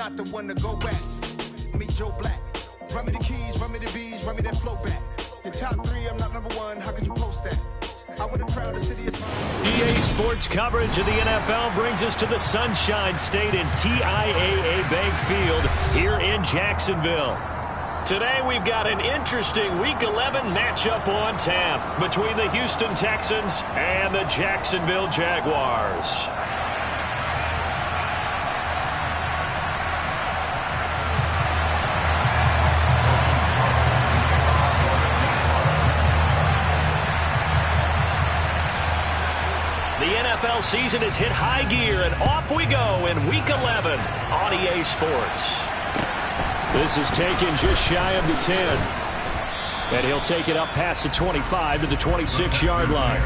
not the one to go back. Me, Joe Black. Run me the keys, run me the bees, run me that flow back. Your top 3, I'm not number 1. How could you post that? I would have crowd the city is mine. EA Sports coverage of the NFL brings us to the Sunshine State in TIAA Bank Field here in Jacksonville. Today we've got an interesting Week 11 matchup on tap between the Houston Texans and the Jacksonville Jaguars. The NFL season has hit high gear, and off we go in Week 11 on EA Sports. This is taken just shy of the 10. And he'll take it up past the 25 to the 26-yard line.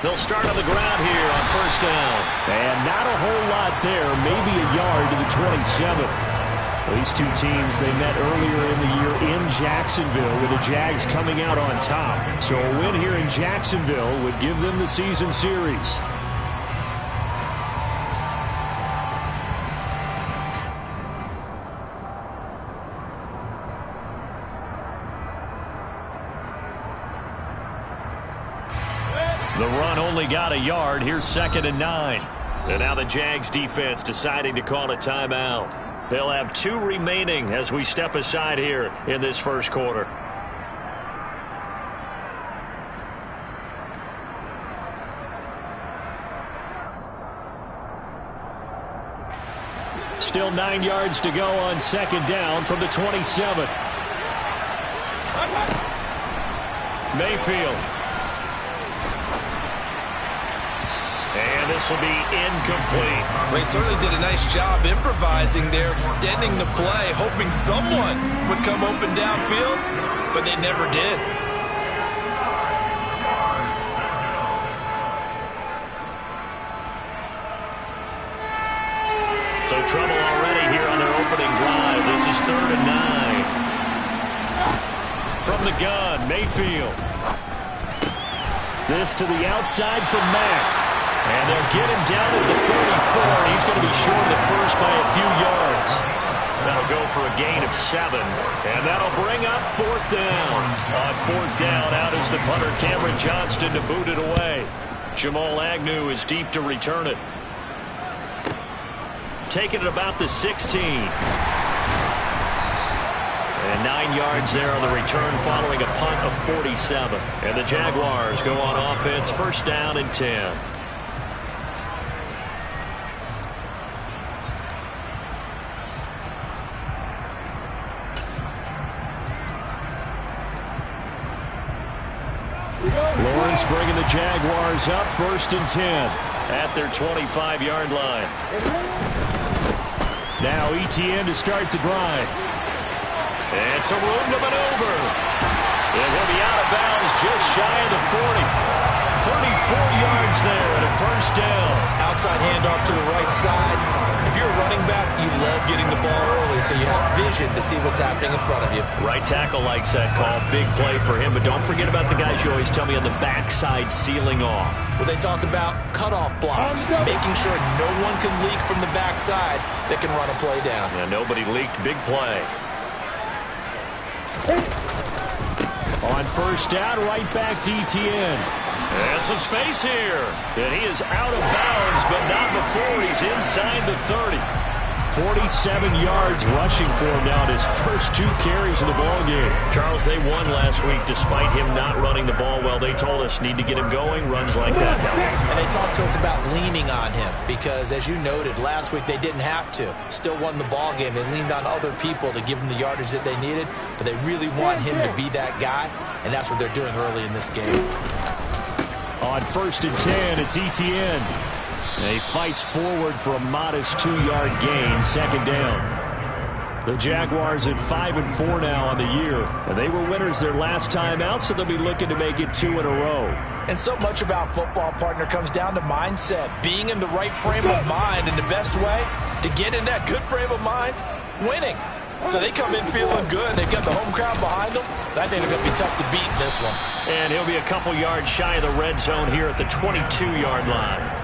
They'll start on the ground here on first down. And not a whole lot there, maybe a yard to the 27. These two teams, they met earlier in the year in Jacksonville with the Jags coming out on top. So a win here in Jacksonville would give them the season series. The run only got a yard. Here's 2nd and 9. And now the Jags defense deciding to call a timeout. They'll have 2 remaining as we step aside here in this first quarter. Still 9 yards to go on 2nd down from the 27. Mayfield. And this will be incomplete. They certainly did a nice job improvising there, extending the play, hoping someone would come open downfield, but they never did. So trouble already here on their opening drive. This is 3rd and 9. From the gun, Mayfield. This to the outside from Mack. And they'll get him down at the 34, and he's going to be short of the first by a few yards. That'll go for a gain of 7, and that'll bring up 4th down. On 4th down, out is the punter, Cameron Johnston, to boot it away. Jamal Agnew is deep to return it. Taking it about the 16. And 9 yards there on the return following a punt of 47. And the Jaguars go on offense, 1st down and 10. Lawrence bringing the Jaguars up 1st and 10 at their 25-yard line. Now ETN to start the drive. And some room to maneuver. It will be out of bounds just shy of the 40. 34 yards there and a 1st down. Outside handoff to the right side. If you're a running back, you love getting the ball early so you have vision to see what's happening in front of you. Right tackle likes that call. Big play for him. But don't forget about the guys you always tell me on the backside sealing off. Well, they talk about cutoff blocks, making sure no one can leak from the backside that can run a play down. Yeah, nobody leaked. Big play. On 1st down, right back to ETN. And some space here. And he is out of bounds, but not before he's inside the 30. 47 yards rushing for him now in his first 2 carries of the ball game. Charles, they won last week despite him not running the ball well. They told us need to get him going. Runs like that help. And they talked to us about leaning on him because, as you noted, last week they didn't have to. Still won the ball game. They leaned on other people to give them the yardage that they needed, but they really want him to be that guy, and that's what they're doing early in this game. On 1st and 10, it's ETN. He fights forward for a modest 2-yard gain, 2nd down. The Jaguars at 5-4 now on the year. And they were winners their last time out, so they'll be looking to make it 2 in a row. And so much about football, partner, comes down to mindset. Being in the right frame of mind, and the best way to get in that good frame of mind, winning. So they come in feeling good. They've got the home crowd behind them. I think it's going to be tough to beat in this one. And he'll be a couple yards shy of the red zone here at the 22-yard line.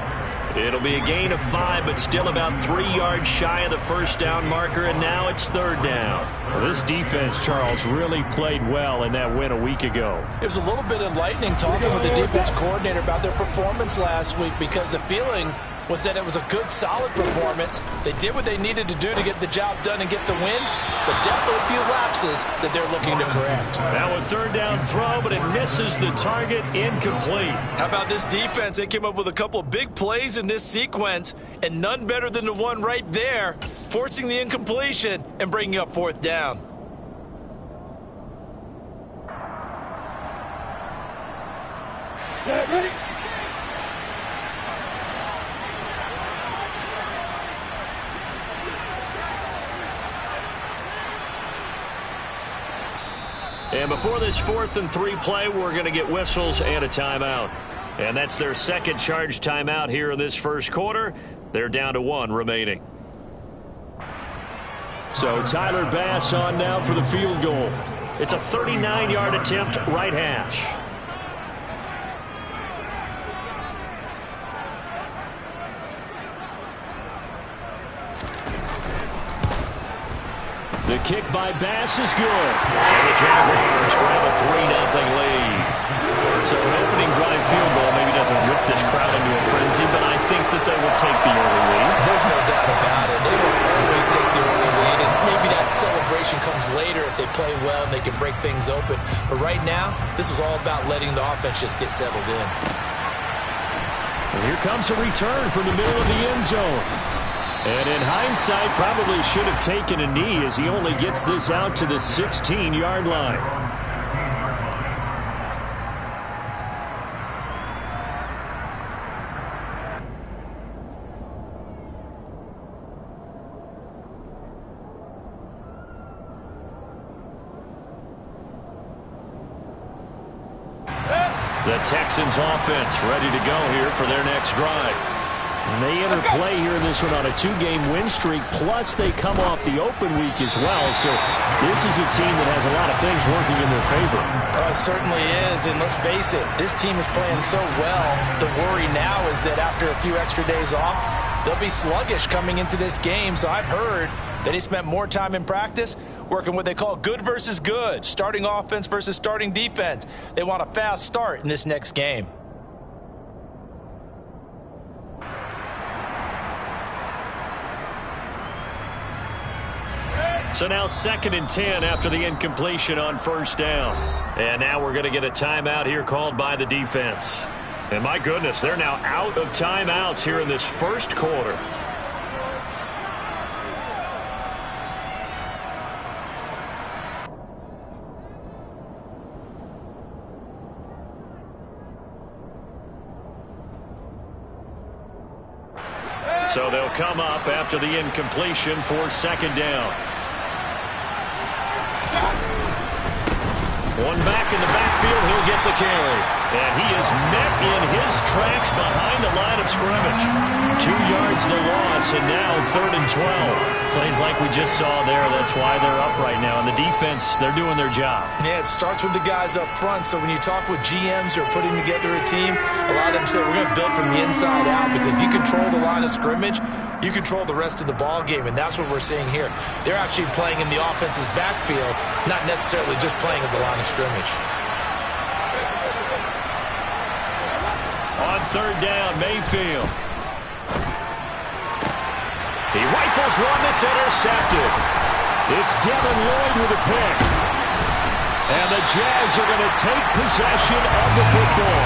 It'll be a gain of 5, but still about 3 yards shy of the first down marker, and now it's 3rd down. Well, this defense, Charles, really played well in that win a week ago. It was a little bit enlightening talking with the defense coordinator about their performance last week, because the feeling was that it was a good, solid performance. They did what they needed to do to get the job done and get the win, but definitely a few lapses that they're looking to correct. Now a 3rd down throw, but it misses the target, incomplete. How about this defense? They came up with a couple of big plays in this sequence, and none better than the one right there, forcing the incompletion and bringing up 4th down. Ready? And before this 4th and 3 play, we're going to get whistles and a timeout. And that's their second charge timeout here in this first quarter. They're down to 1 remaining. So Tyler Bass on now for the field goal. It's a 39-yard attempt, right hash. The kick by Bass is good. And the Jaguars grab a 3-0 lead. So an opening drive field goal maybe doesn't rip this crowd into a frenzy, but I think that they will take the early lead. There's no doubt about it. They will always take the early lead, and maybe that celebration comes later if they play well and they can break things open. But right now, this is all about letting the offense just get settled in. And here comes a return from the middle of the end zone. And in hindsight, probably should have taken a knee as he only gets this out to the 16-yard line. The Texans offense ready to go here for their next drive. And they enter play here in this one on a 2-game win streak, plus they come off the open week as well. So this is a team that has a lot of things working in their favor. Oh, it certainly is, and let's face it, this team is playing so well. The worry now is that after a few extra days off, they'll be sluggish coming into this game. So I've heard that he spent more time in practice working what they call good versus good, starting offense versus starting defense. They want a fast start in this next game. So now 2nd and 10 after the incompletion on 1st down. And now we're going to get a timeout here called by the defense. And my goodness, they're now out of timeouts here in this first quarter. So they'll come up after the incompletion for 2nd down. One back in the backfield, he'll get the carry. And he is met in his tracks behind the line of scrimmage. 2 yards the loss, and now 3rd and 12. Plays like we just saw there, that's why they're up right now. And the defense, they're doing their job. Yeah, it starts with the guys up front. So when you talk with GMs who are putting together a team, a lot of them say we're going to build from the inside out, because if you control the line of scrimmage, you control the rest of the ball game, and that's what we're seeing here. They're actually playing in the offense's backfield, not necessarily just playing at the line of scrimmage. On 3rd down, Mayfield. He rifles one that's intercepted. It's Devin Lloyd with a pick. And the Jags are going to take possession of the football.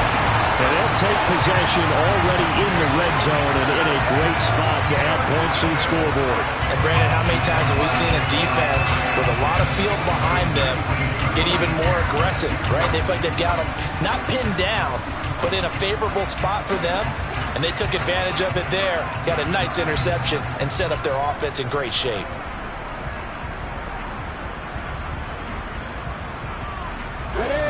And they'll take possession already in the red zone and in a great spot to add points to the scoreboard. And Brandon, how many times have we seen a defense with a lot of field behind them get even more aggressive, right? They feel like they've got them not pinned down, but in a favorable spot for them, and they took advantage of it there. Got a nice interception and set up their offense in great shape.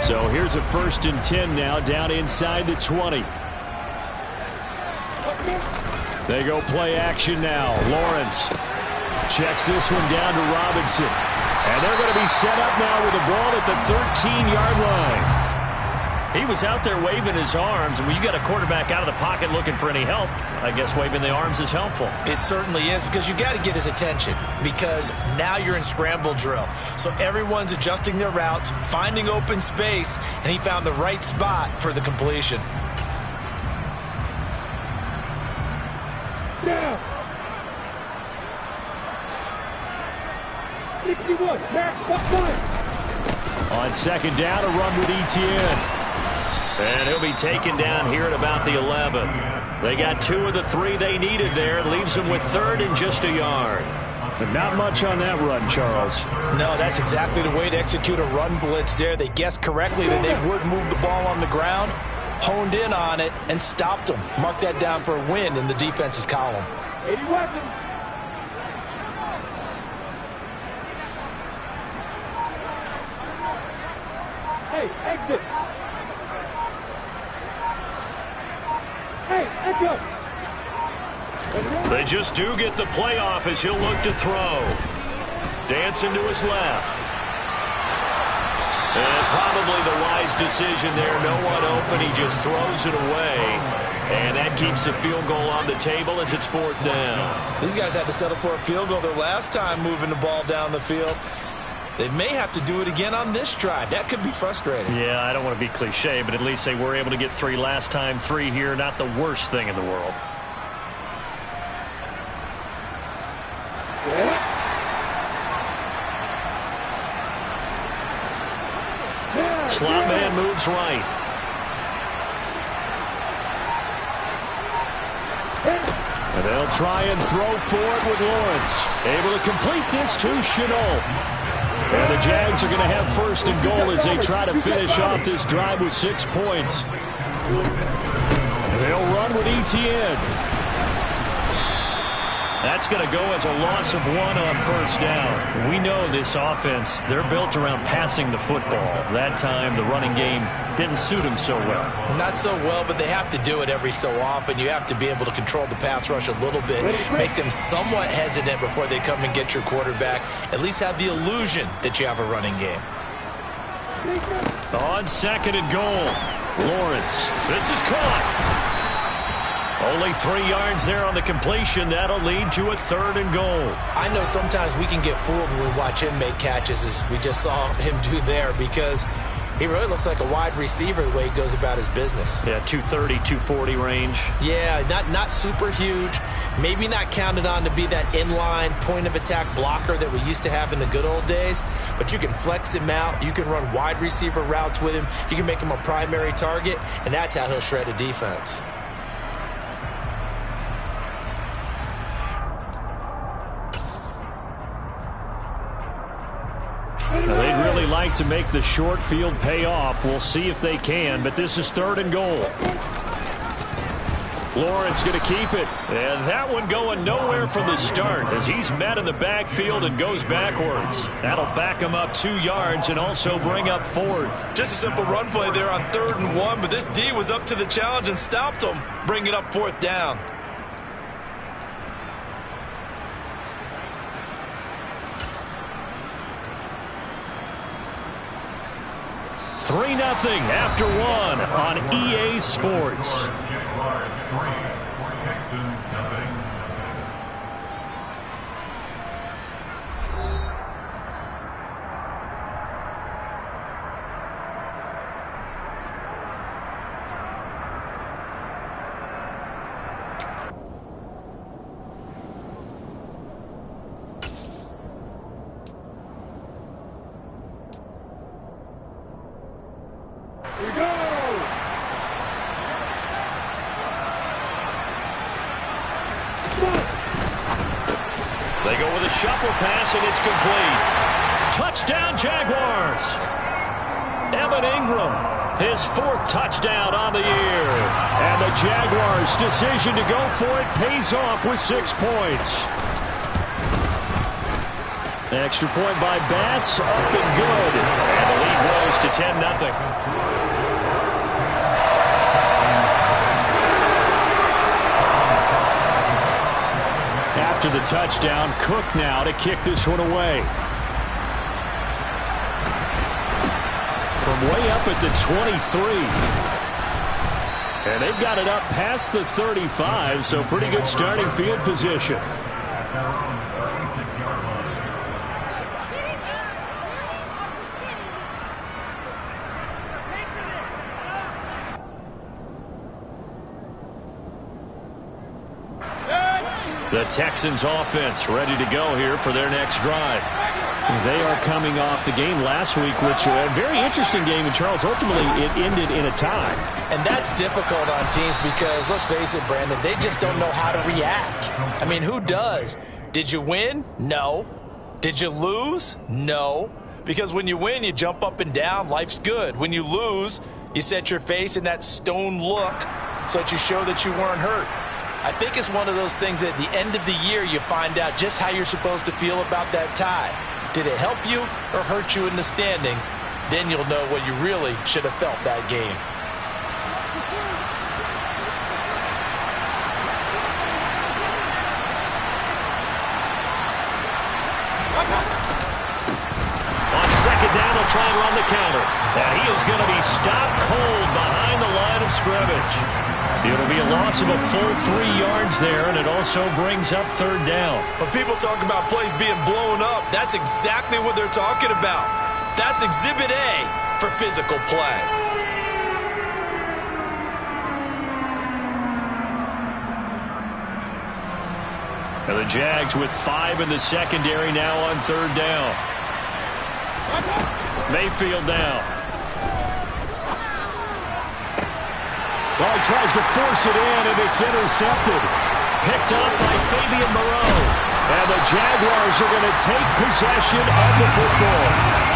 So here's a 1st and 10 now, down inside the 20. They go play action now. Lawrence checks this one down to Robinson. And they're going to be set up now with the ball at the 13-yard line. He was out there waving his arms. When you got a quarterback out of the pocket looking for any help, I guess waving the arms is helpful. It certainly is, because you got to get his attention, because now you're in scramble drill. So everyone's adjusting their routes, finding open space, and he found the right spot for the completion. Now, 61, on 2nd down, a run with Etienne. And he'll be taken down here at about the 11. They got 2 of the 3 they needed there. Leaves them with 3rd and just a yard. But not much on that run, Charles. No, that's exactly the way to execute a run blitz there. They guessed correctly that they would move the ball on the ground, honed in on it, and stopped them. Mark that down for a win in the defense's column. 80 weapons. Hey, exit. Hey, exit. They just do get the playoff as he'll look to throw. Dancing to his left. And probably the wise decision there. No one open. He just throws it away. And that keeps the field goal on the table as it's 4th down. These guys had to settle for a field goal their last time moving the ball down the field. They may have to do it again on this drive. That could be frustrating. Yeah, I don't want to be cliche, but at least they were able to get 3 last time. 3 here, not the worst thing in the world. Slot man moves right. And they'll try and throw for it with Lawrence. Able to complete this to Chenault. And the Jags are going to have 1st and goal as they try to finish off this drive with 6 points. And they'll run with Etienne. That's going to go as a loss of 1 on 1st down. We know this offense, they're built around passing the football. That time, the running game didn't suit them so well. Not so well, but they have to do it every so often. You have to be able to control the pass rush a little bit, make them somewhat hesitant before they come and get your quarterback. At least have the illusion that you have a running game. On 2nd and goal, Lawrence. This is caught. Only 3 yards there on the completion. That'll lead to a 3rd and goal. I know sometimes we can get fooled when we watch him make catches, as we just saw him do there, because he really looks like a wide receiver the way he goes about his business. Yeah, 230, 240 range. Yeah, not super huge. Maybe not counted on to be that inline point-of-attack blocker that we used to have in the good old days, but you can flex him out. You can run wide receiver routes with him. You can make him a primary target, and that's how he'll shred a defense. Now, they'd really like to make the short field pay off. We'll see if they can, but this is 3rd and goal. Lawrence going to keep it. And that one going nowhere from the start as he's met in the backfield and goes backwards. That'll back him up 2 yards and also bring up 4th. Just a simple run play there on 3rd and 1, but this D was up to the challenge and stopped him, bringing up 4th down. 3-0 after 1 on EA Sports. They go with a shuffle pass, and it's complete. Touchdown, Jaguars. Evan Ingram, his 4th touchdown on the year. And the Jaguars' decision to go for it pays off with 6 points. Extra point by Bass, up and good. And the lead grows to 10-0. After the touchdown, Cook now to kick this one away. From way up at the 23. And they've got it up past the 35, so pretty good starting field position. The Texans offense ready to go here for their next drive. They are coming off the game last week, which was a very interesting game in Charles. Ultimately, it ended in a tie. And that's difficult on teams because, let's face it, Brandon, they just don't know how to react. I mean, who does? Did you win? No. Did you lose? No. Because when you win, you jump up and down. Life's good. When you lose, you set your face in that stone look so that you show that you weren't hurt. I think it's one of those things that at the end of the year you find out just how you're supposed to feel about that tie. Did it help you or hurt you in the standings? Then you'll know what you really should have felt that game. On second down, they'll try and run the counter. And he is going to be stopped cold behind the line of scrimmage. It'll be a loss of a full 3 yards there, and it also brings up third down. When people talk about plays being blown up, that's exactly what they're talking about. That's Exhibit A for physical play. And the Jags with 5 in the secondary now on third down. Mayfield now. Well, he tries to force it in, and it's intercepted. Picked up by Fabian Moreau. And the Jaguars are going to take possession of the football.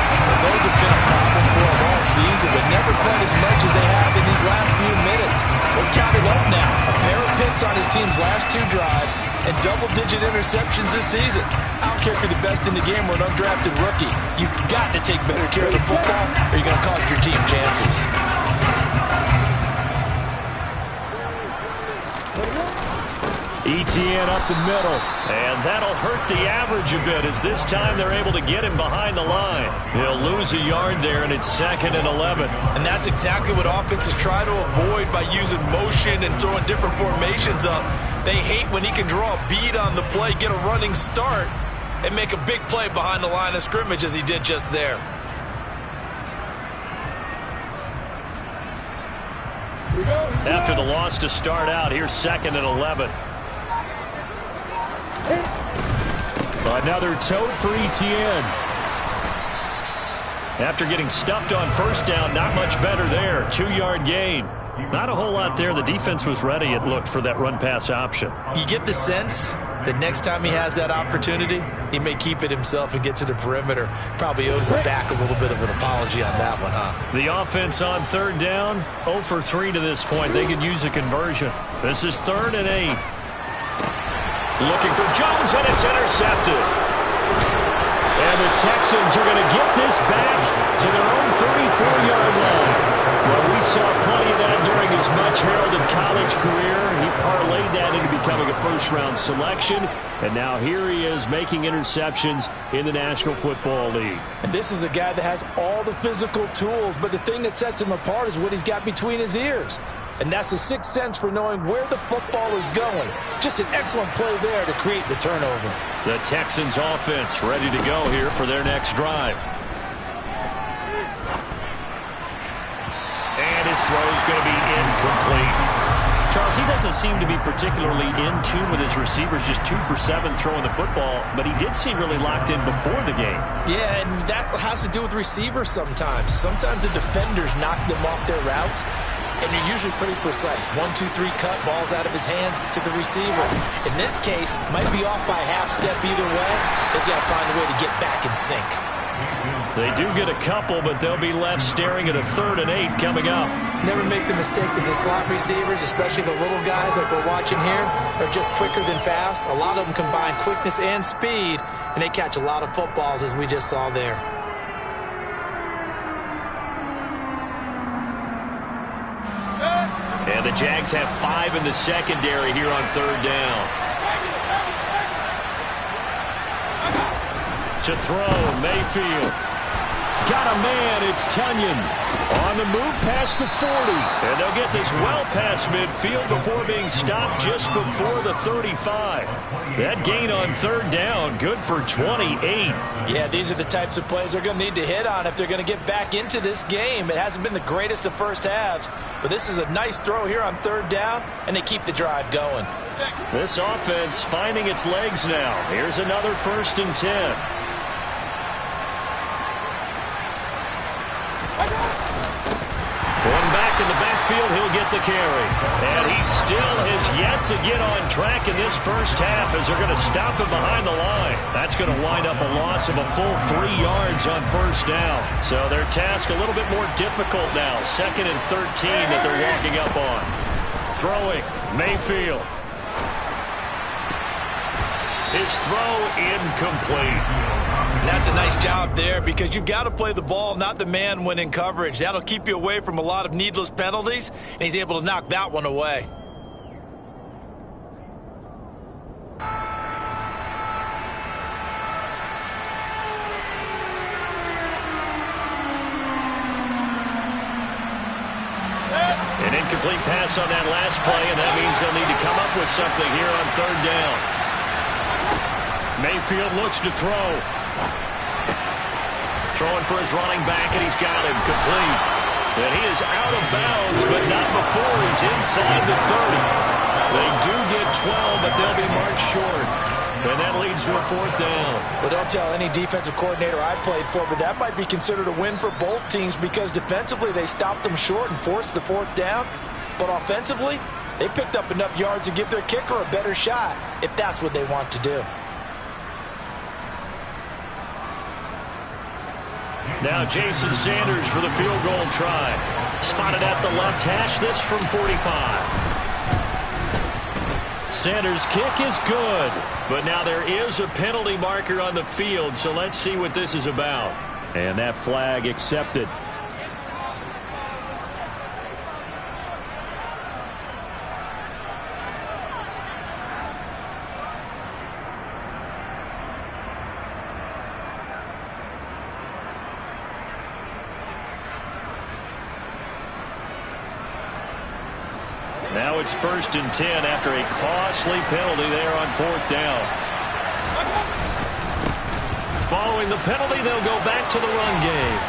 Well, those have been a problem for them all season, but never quite as much as they have in these last few minutes. Let's count it up now. A pair of picks on his team's last 2 drives and double-digit interceptions this season. I don't care if you're the best in the game or an undrafted rookie. You've got to take better care of the football or you're going to cost your team chances. Etienne up the middle, and that'll hurt the average a bit as this time they're able to get him behind the line. He'll lose a yard there, and it's 2nd and 11. And that's exactly what offenses try to avoid by using motion and throwing different formations up. They hate when he can draw a bead on the play, get a running start, and make a big play behind the line of scrimmage as he did just there. After the loss to start out, here's 2nd and 11. Another tote for Etienne. After getting stuffed on first down, not much better there. 2-yard gain. Not a whole lot there. The defense was ready, it looked, for that run-pass option. You get the sense that next time he has that opportunity, he may keep it himself and get to the perimeter. Probably owes his back a little bit of an apology on that one, huh? The offense on third down, 0 for 3 to this point. They could use a conversion. This is 3rd and 8. Looking for Jones, and it's intercepted. And the Texans are going to get this back to their own 34-yard line. Well, we saw plenty of that during his much-heralded college career. He parlayed that into becoming a first-round selection. And now here he is making interceptions in the National Football League. And this is a guy that has all the physical tools, but the thing that sets him apart is what he's got between his ears. And that's the sixth sense for knowing where the football is going. Just an excellent play there to create the turnover. The Texans offense ready to go here for their next drive. And his throw is going to be incomplete. Charles, he doesn't seem to be particularly in tune with his receivers, just 2 for 7 throwing the football, but he did seem really locked in before the game. Yeah, and that has to do with receivers sometimes. Sometimes the defenders knock them off their routes, and you're usually pretty precise. 1, 2, 3 cut, balls out of his hands to the receiver. In this case, might be off by a half step either way. They've got to find a way to get back in sync. They do get a couple, but they'll be left staring at a 3rd and 8 coming up. Never make the mistake that the slot receivers, especially the little guys like we're watching here, are just quicker than fast. A lot of them combine quickness and speed, and they catch a lot of footballs, as we just saw there. And the Jags have 5 in the secondary here on 3rd down. To throw, Mayfield. Got a man, it's Tunyon. On the move past the 40. And they'll get this well past midfield before being stopped just before the 35. That gain on 3rd down, good for 28. Yeah, these are the types of plays they're going to need to hit on if they're going to get back into this game. It hasn't been the greatest of first halves, but this is a nice throw here on 3rd down, and they keep the drive going. This offense finding its legs now. Here's another 1st and 10. One back in the backfield, he'll get the carry. And he still has yet to get on track in this first half as they're going to stop him behind the line. That's going to wind up a loss of a full 3 yards on 1st down. So their task a little bit more difficult now. 2nd and 13 that they're walking up on. Throwing, Mayfield. His throw incomplete. And that's a nice job there because you've got to play the ball, not the man when in coverage. That'll keep you away from a lot of needless penalties, and he's able to knock that one away. An incomplete pass on that last play, and that means they'll need to come up with something here on 3rd down. Mayfield looks to throw. Throwing for his running back, and he's got him complete. And he is out of bounds, but not before he's inside the 30. They do get 12, but they'll be marked short. And that leads to a 4th down. Well, don't tell any defensive coordinator I played for, but that might be considered a win for both teams because defensively they stopped them short and forced the 4th down. But offensively, they picked up enough yards to give their kicker a better shot if that's what they want to do. Now Jason Sanders for the field goal try. Spotted at the left hash, this from 45. Sanders' kick is good, but now there is a penalty marker on the field, so let's see what this is about. And that flag accepted. Now it's 1st and 10 after a costly penalty there on 4th down. Following the penalty, they'll go back to the run game.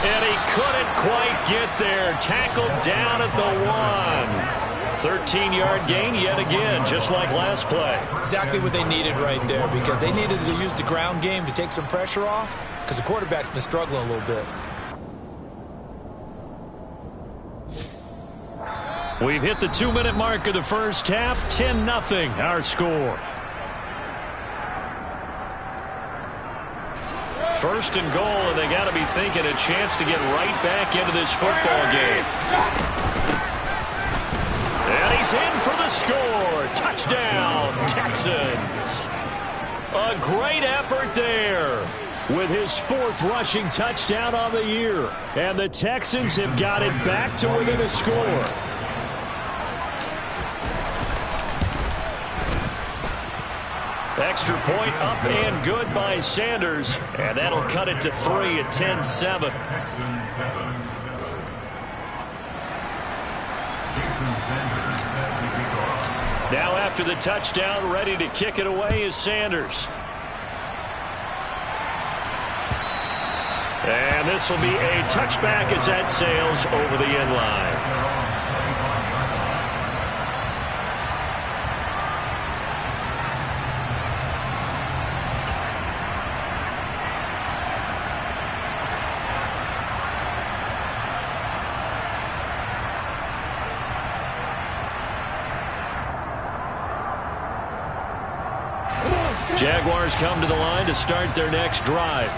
And he couldn't quite get there. Tackled down at the 1. 13-yard gain yet again, just like last play. Exactly what they needed right there because they needed to use the ground game to take some pressure off because the quarterback's been struggling a little bit. We've hit the 2-minute mark of the first half. 10-0 our score. 1st and goal, and they got to be thinking a chance to get right back into this football game. And he's in for the score. Touchdown, Texans. A great effort there with his 4th rushing touchdown on the year. And the Texans have got it back to within a score. Extra point up and good by Sanders. And that'll cut it to 3 at 10-7. Now after the touchdown, ready to kick it away is Sanders. And this will be a touchback as that sails over the end line. Jaguars come to the line to start their next drive.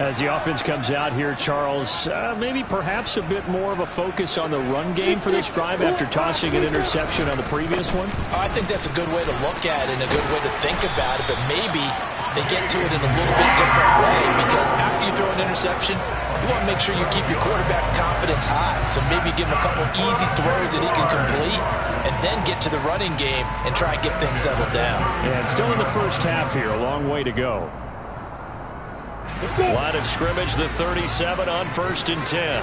As the offense comes out here, Charles, maybe perhaps a bit more of a focus on the run game for this drive after tossing an interception on the previous one? I think that's a good way to look at it and a good way to think about it, but maybe they get to it in a little bit different way, because after you throw an interception, you want to make sure you keep your quarterback's confidence high. So maybe give him a couple easy throws that he can complete and then get to the running game and try and get things settled down. And still in the first half here, a long way to go. Line of scrimmage, the 37 on 1st and 10.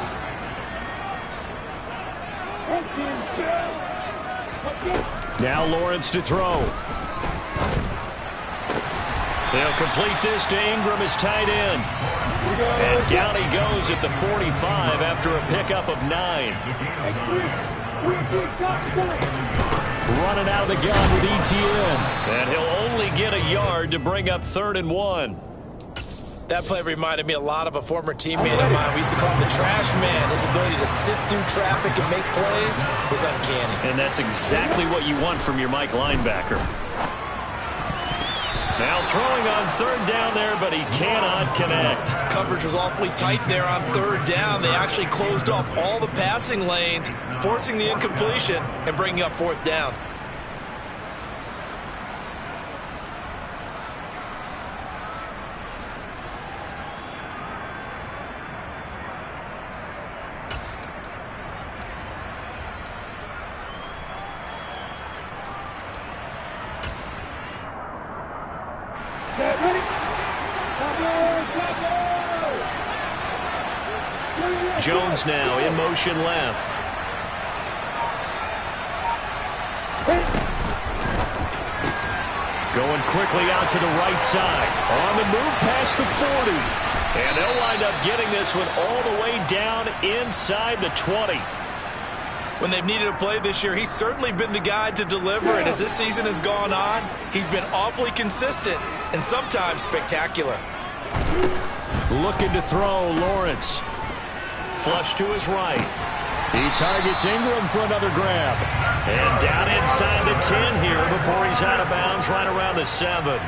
Now Lawrence to throw. They'll complete this to Ingram as tight end. And down he goes at the 45 after a pickup of 9. Running out of the gun with ETN. And he'll only get a yard to bring up 3rd and 1. That play reminded me a lot of a former teammate of mine. We used to call him the trash man. His ability to sit through traffic and make plays was uncanny. And that's exactly what you want from your Mike linebacker. Now throwing on 3rd down there, but he cannot connect. Coverage was awfully tight there on 3rd down. They actually closed off all the passing lanes, forcing the incompletion and bringing up 4th down. Jones now in motion left. Going quickly out to the right side. On the move past the 40. And they'll wind up getting this one all the way down inside the 20. When they've needed a play this year, he's certainly been the guy to deliver. And as this season has gone on, he's been awfully consistent and sometimes spectacular. Looking to throw, Lawrence. Flush to his right. He targets Ingram for another grab. And down inside the 10 here before he's out of bounds right around the 7.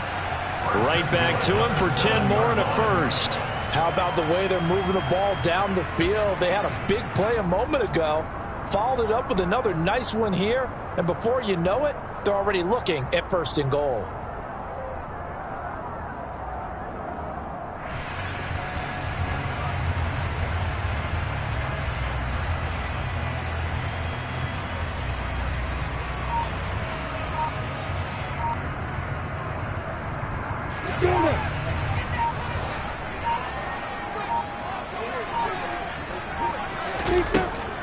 Right back to him for 10 more and a first. How about the way they're moving the ball down the field? They had a big play a moment ago. Followed it up with another nice one here. And before you know it, they're already looking at 1st and goal.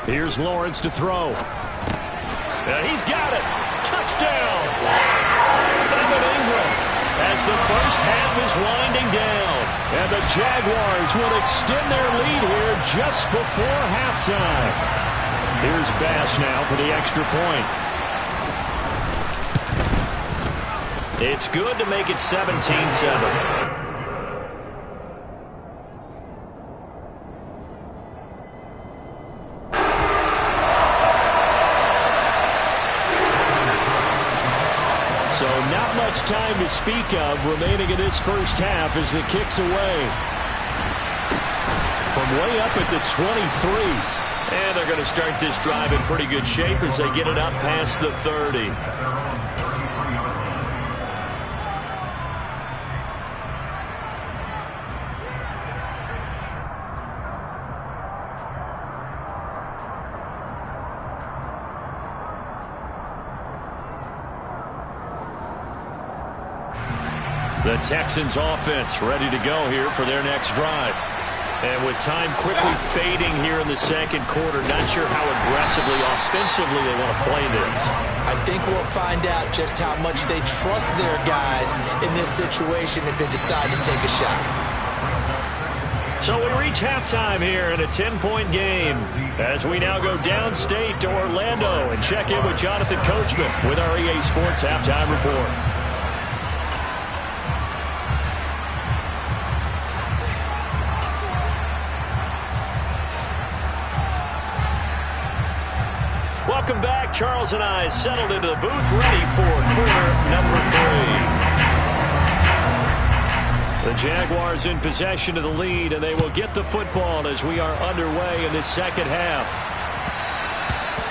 Here's Lawrence to throw. And he's got it. Touchdown. Evan Ingram as the first half is winding down. And the Jaguars will extend their lead here just before halftime. Here's Bass now for the extra point. It's good to make it 17-7. So not much time to speak of remaining in this first half as the kick's away. From way up at the 23. And they're going to start this drive in pretty good shape as they get it up past the 30. The Texans offense ready to go here for their next drive. And with time quickly fading here in the second quarter, not sure how aggressively, offensively they want to play this. I think we'll find out just how much they trust their guys in this situation if they decide to take a shot. So we reach halftime here in a 10-point game as we now go downstate to Orlando and check in with Jonathan Coachman with our EA Sports Halftime Report. Welcome back. Charles and I settled into the booth ready for quarter number 3. The Jaguars in possession of the lead, and they will get the football as we are underway in this second half.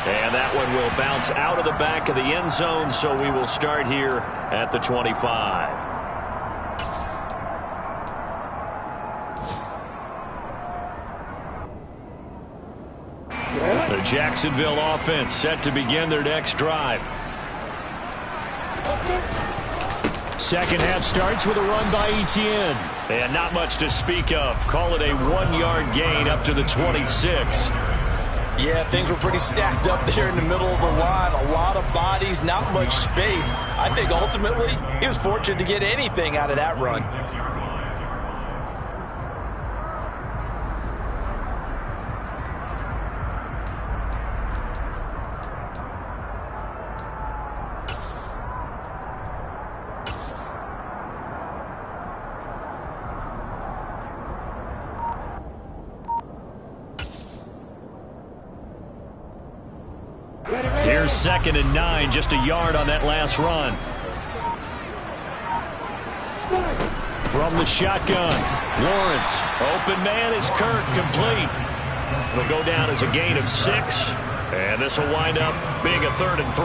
And that one will bounce out of the back of the end zone, so we will start here at the 25. The Jacksonville offense set to begin their next drive. Second half starts with a run by Etienne. And not much to speak of. Call it a 1-yard gain up to the 26. Yeah, things were pretty stacked up there in the middle of the line. A lot of bodies, not much space. I think ultimately he was fortunate to get anything out of that run. Here's 2nd and 9, just a yard on that last run. From the shotgun, Lawrence. Open man is Kirk, complete. It'll go down as a gain of 6, and this will wind up being a 3rd and 3.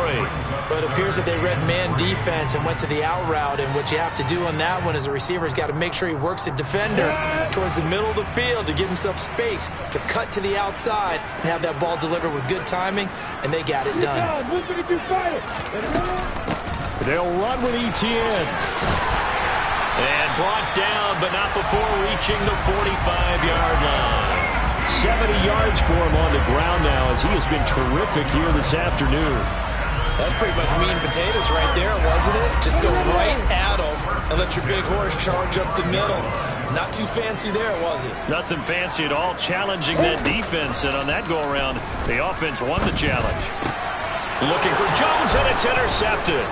But it appears that they read man defense and went to the out route, and what you have to do on that one is the receiver's got to make sure he works the defender towards the middle of the field to give himself space to cut to the outside and have that ball delivered with good timing, and they got it done. They'll run with Etienne. And brought down, but not before reaching the 45-yard line. 70 yards for him on the ground now, as he has been terrific here this afternoon. That's pretty much meat and potatoes right there, wasn't it? Just go right at him and let your big horse charge up the middle. Not too fancy there, was it? Nothing fancy at all, challenging that defense, and on that go-around, the offense won the challenge. Looking for Jones, and it's intercepted.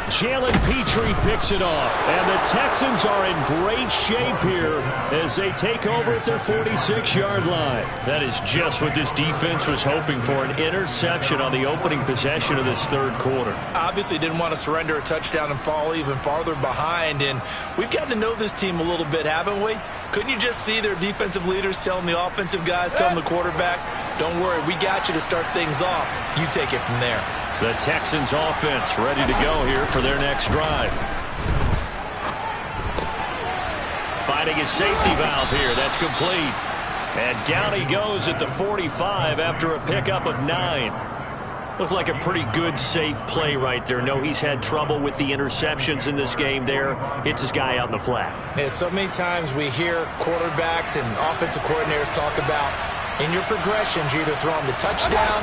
Jalen Petrie picks it off, and the Texans are in great shape here as they take over at their 46-yard line. That is just what this defense was hoping for, an interception on the opening possession of this third quarter. Obviously didn't want to surrender a touchdown and fall even farther behind, and we've gotten to know this team a little bit, haven't we? Couldn't you just see their defensive leaders telling the offensive guys, telling the quarterback, don't worry, we got you to start things off. You take it from there. The Texans offense ready to go here for their next drive. Finding his safety valve here. That's complete. And down he goes at the 45 after a pickup of 9. Looked like a pretty good, safe play right there. No, he's had trouble with the interceptions in this game there. Hits his guy out in the flat. Yeah, so many times we hear quarterbacks and offensive coordinators talk about in your progressions, you're either throwing the touchdown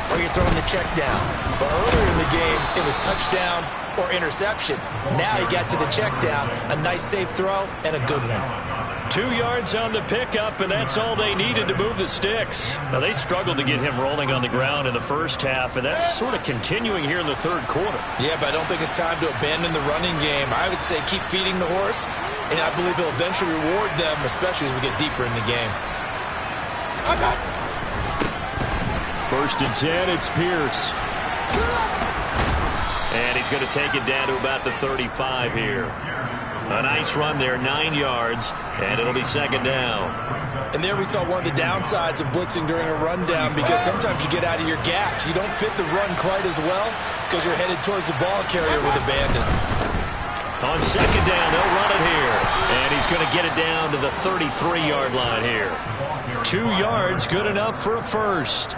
or you're throwing the check down. But earlier in the game, it was touchdown or interception. Now he got to the check down, a nice safe throw, and a good one. 2 yards on the pickup, and that's all they needed to move the sticks. Now, they struggled to get him rolling on the ground in the first half, and that's sort of continuing here in the third quarter. Yeah, but I don't think it's time to abandon the running game. I would say keep feeding the horse, and I believe he'll eventually reward them, especially as we get deeper in the game. 1st and 10, it's Pierce. And he's going to take it down to about the 35 here. A nice run there, 9 yards, and it'll be 2nd down. And there we saw one of the downsides of blitzing during a rundown, because sometimes you get out of your gaps. You don't fit the run quite as well because you're headed towards the ball carrier with abandon. On 2nd down, they'll run it here. And he's going to get it down to the 33-yard line here. 2 yards, good enough for a first.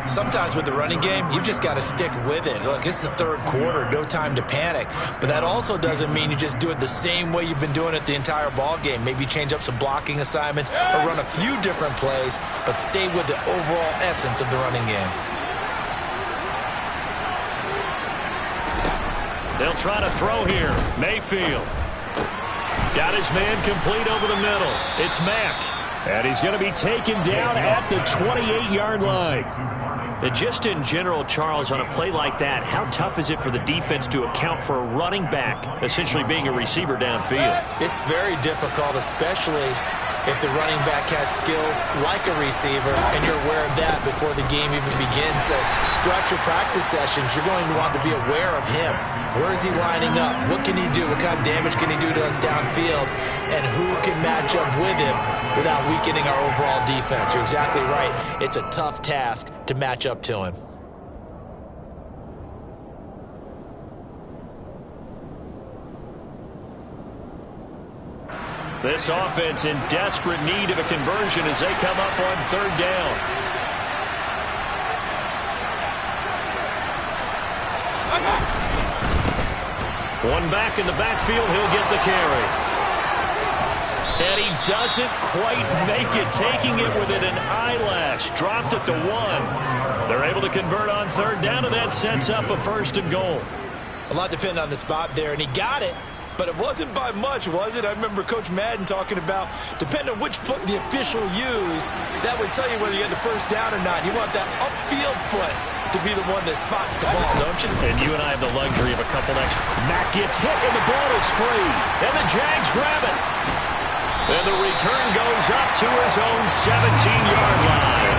Sometimes with the running game, you've just got to stick with it. Look, it's the third quarter, no time to panic. But that also doesn't mean you just do it the same way you've been doing it the entire ball game. Maybe change up some blocking assignments or run a few different plays, but stay with the overall essence of the running game. They'll try to throw here. Mayfield. Got his man complete over the middle. It's Mack. And he's going to be taken down at the 28-yard line. And just in general, Charles, on a play like that, how tough is it for the defense to account for a running back essentially being a receiver downfield? It's very difficult, especially if the running back has skills like a receiver, and you're aware of that before the game even begins. So throughout your practice sessions, you're going to want to be aware of him. Where is he lining up? What can he do? What kind of damage can he do to us downfield? And who can match up with him without weakening our overall defense? You're exactly right. It's a tough task to match up to him. This offense in desperate need of a conversion as they come up on third down. One back in the backfield, he'll get the carry. And he doesn't quite make it, taking it within an eyelash. Dropped at the 1. They're able to convert on third down, and that sets up a 1st and goal. A lot depended on the spot there, and he got it. But it wasn't by much, was it? I remember Coach Madden talking about, depending on which foot the official used, that would tell you whether you had the first down or not. You want that upfield foot to be the one that spots the ball, don't you? And you and I have the luxury of a couple extra. Mack gets hit, and the ball is free. And the Jags grab it. And the return goes up to his own 17-yard line.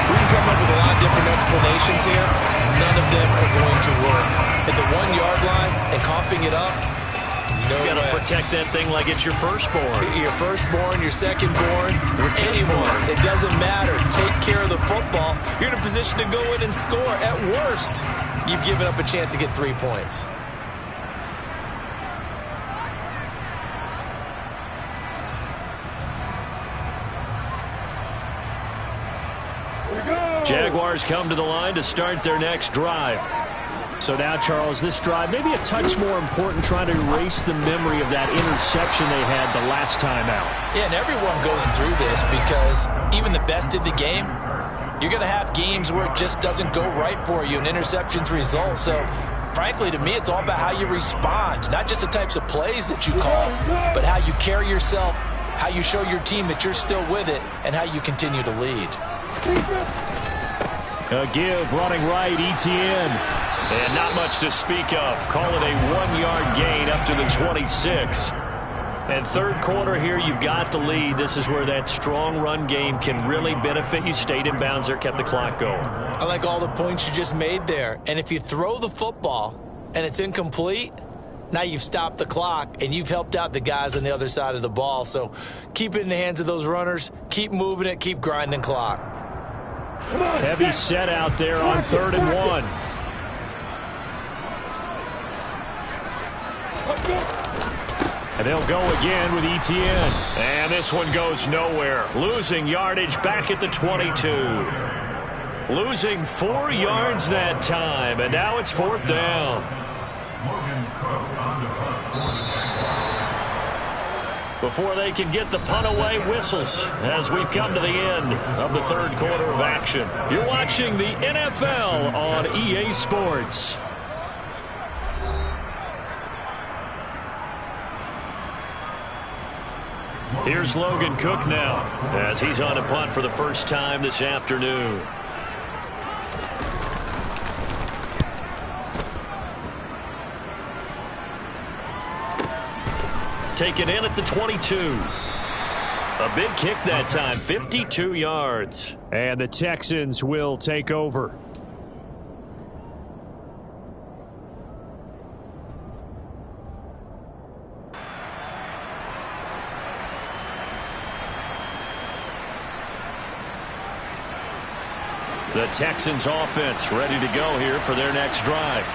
We can come up with a lot of different explanations here. None of them are going to work. At the 1-yard line and coughing it up, no you got to protect that thing like it's your firstborn. Your firstborn, your secondborn, anyone. It doesn't matter. Take care of the football. You're in a position to go in and score. At worst, you've given up a chance to get 3 points. Jaguars come to the line to start their next drive. So now, Charles, this drive maybe a touch more important, trying to erase the memory of that interception they had the last time out. Yeah, and everyone goes through this because even the best in the game, you're going to have games where it just doesn't go right for you, and interceptions result. So, frankly, to me, it's all about how you respond, not just the types of plays that you call, but how you carry yourself, how you show your team that you're still with it, and how you continue to lead. A give, running right, Etienne. And not much to speak of. Call it a 1-yard gain up to the 26. And third quarter here, you've got the lead. This is where that strong run game can really benefit you. Stayed in bounds there, kept the clock going. I like all the points you just made there. And if you throw the football and it's incomplete, now you've stopped the clock and you've helped out the guys on the other side of the ball. So keep it in the hands of those runners. Keep moving it. Keep grinding clock. Heavy set out there on 3rd and 1. And they'll go again with Etienne. And this one goes nowhere. Losing yardage back at the 22. Losing 4 yards that time. And now it's 4th down. Before they can get the punt away, whistles as we've come to the end of the third quarter of action. You're watching the NFL on EA Sports. Here's Logan Cook now as he's on a punt for the first time this afternoon. Taken in at the 22. A big kick that time, 52 yards. And the Texans will take over. The Texans offense ready to go here for their next drive.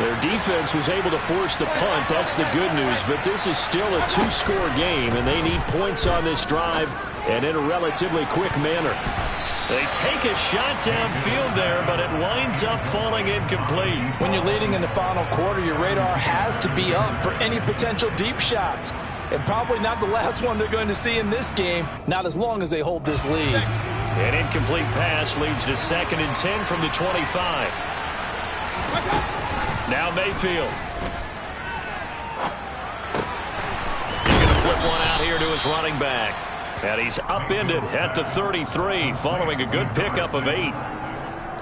Their defense was able to force the punt. That's the good news. But this is still a 2-score game, and they need points on this drive and in a relatively quick manner. They take a shot downfield there, but it winds up falling incomplete. When you're leading in the final quarter, your radar has to be up for any potential deep shots. And probably not the last one they're going to see in this game, not as long as they hold this lead. An incomplete pass leads to 2nd and 10 from the 25. Now Mayfield. He's going to flip one out here to his running back. And he's upended at the 33 following a good pickup of 8.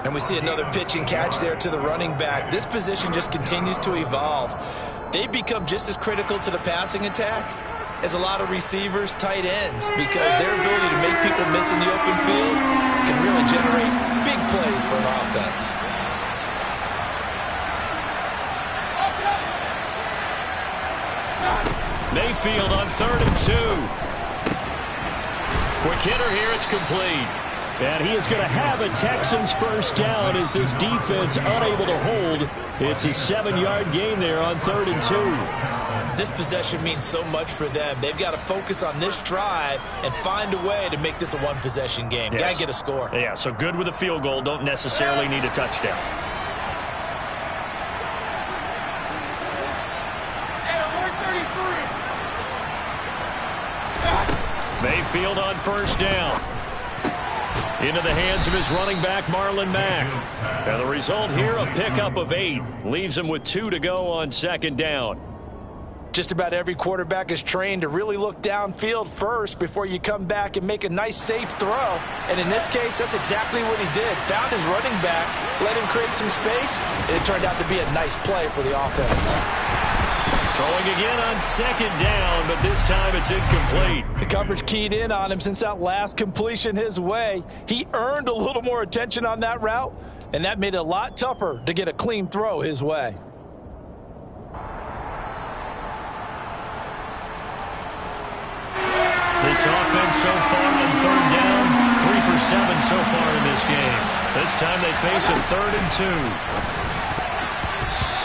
And we see another pitch and catch there to the running back. This position just continues to evolve. They become just as critical to the passing attack is a lot of receivers, tight ends, because their ability to make people miss in the open field can really generate big plays for an offense. Mayfield on 3rd and 2. Quick hitter here, it's complete. And he is going to have a Texans first down as this defense unable to hold. It's a 7-yard gain there on 3rd and 2. This possession means so much for them. They've got to focus on this drive and find a way to make this a one-possession game. Yes. Got to get a score. Yeah, so good with a field goal. Don't necessarily need a touchdown. Mayfield on first down. Into the hands of his running back, Marlon Mack. And the result here, a pickup of 8. Leaves him with 2 to go on 2nd down. Just about every quarterback is trained to really look downfield first before you come back and make a nice, safe throw. And in this case, that's exactly what he did. Found his running back, let him create some space, and it turned out to be a nice play for the offense. Throwing again on 2nd down, but this time it's incomplete. The coverage keyed in on him since that last completion his way. He earned a little more attention on that route, and that made it a lot tougher to get a clean throw his way. This offense so far on 3rd down, 3 for 7 so far in this game. This time they face a 3rd and 2.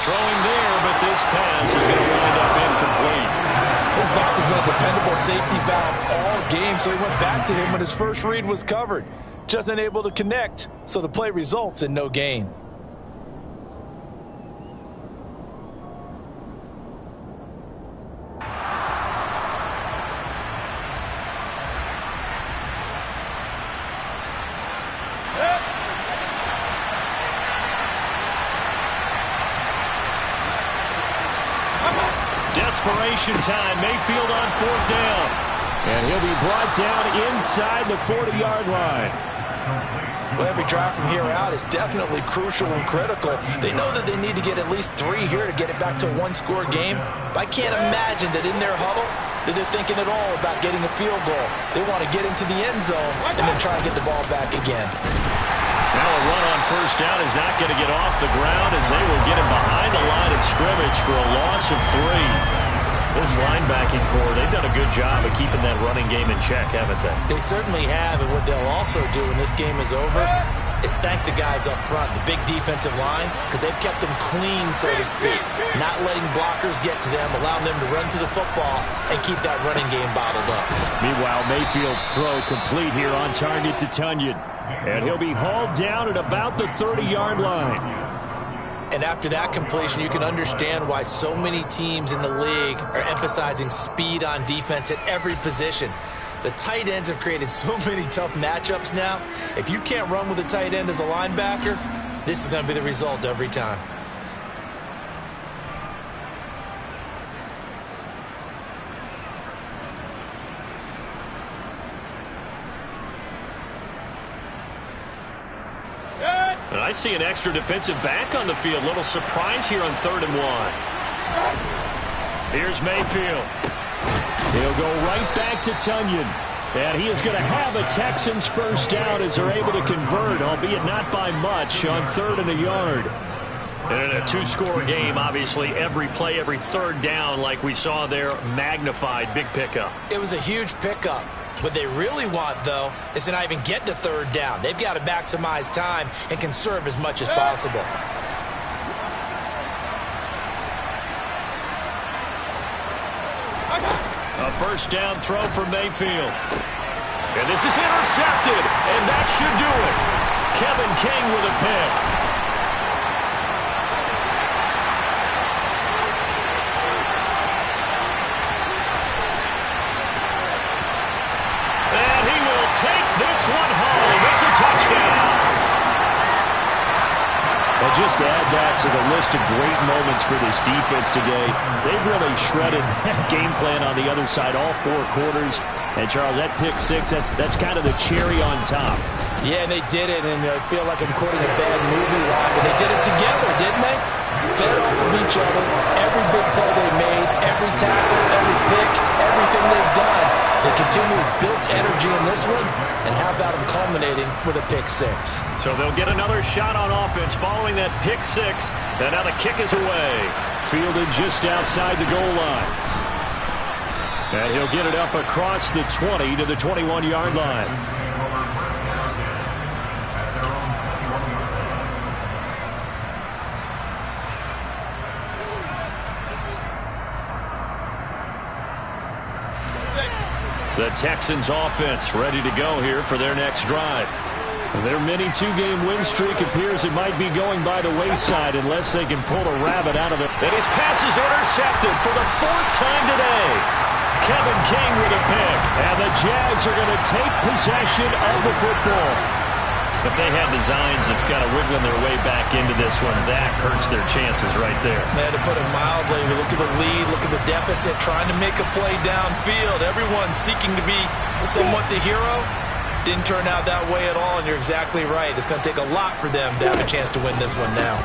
Throwing there, but this pass is going to wind up incomplete. His back has been a dependable safety valve all game, so he went back to him when his first read was covered. Just unable to connect, so the play results in no gain. Desperation time. Mayfield on 4th down. And he'll be brought down inside the 40-yard line. Well, every drive from here out is definitely crucial and critical. They know that they need to get at least 3 here to get it back to a one-score game. But I can't imagine that in their huddle that they're thinking at all about getting a field goal. They want to get into the end zone and then try and get the ball back again. Now a run on 1st down is not going to get off the ground as they will get him behind the line of scrimmage for a loss of 3. This linebacking core, they've done a good job of keeping that running game in check, haven't they? They certainly have, and what they'll also do when this game is over is thank the guys up front, the big defensive line, because they've kept them clean, so to speak, not letting blockers get to them, allowing them to run to the football and keep that running game bottled up. Meanwhile, Mayfield's throw complete here on target to Tunyon. And he'll be hauled down at about the 30-yard line. And after that completion, you can understand why so many teams in the league are emphasizing speed on defense at every position. The tight ends have created so many tough matchups now. If you can't run with a tight end as a linebacker, this is going to be the result every time. And I see an extra defensive back on the field. Little surprise here on 3rd and 1. Here's Mayfield. He'll go right back to Tunyon. And he is going to have a Texans first down as they're able to convert, albeit not by much, on 3rd and a yard. And in a 2-score game, obviously, every play, every 3rd down, like we saw there, magnified. Big pickup. It was a huge pickup. What they really want, though, is to not even get to 3rd down. They've got to maximize time and conserve as much as possible. A first down throw for Mayfield. And this is intercepted, and that should do it. Kevin King with a pick. And he will take this one home. It's a touchdown. And just to add that to the list of great moments for this defense today, they've really shredded that game plan on the other side all 4 quarters. And, Charles, that pick 6, that's kind of the cherry on top. Yeah, and they did it, and I feel like I'm quoting a bad movie line, but they did it together, didn't they? Fed off of each other, every big play they made, every tackle, every pick, every everything they've done, they continue to build energy in this one, and how about them culminating with a pick six? So they'll get another shot on offense following that pick six, and now the kick is away. Fielded just outside the goal line. And he'll get it up across the 20 to the 21-yard line. The Texans offense ready to go here for their next drive. Their mini two-game win streak appears it might be going by the wayside unless they can pull a rabbit out of it. And his pass is intercepted for the 4th time today. Kevin King with a pick. And the Jags are going to take possession of the football. If they had designs of kind of wiggling their way back into this one, that hurts their chances right there. Yeah, to put it mildly, we look at the lead, look at the deficit, trying to make a play downfield. Everyone seeking to be somewhat the hero. Didn't turn out that way at all, and you're exactly right. It's going to take a lot for them to have a chance to win this one now.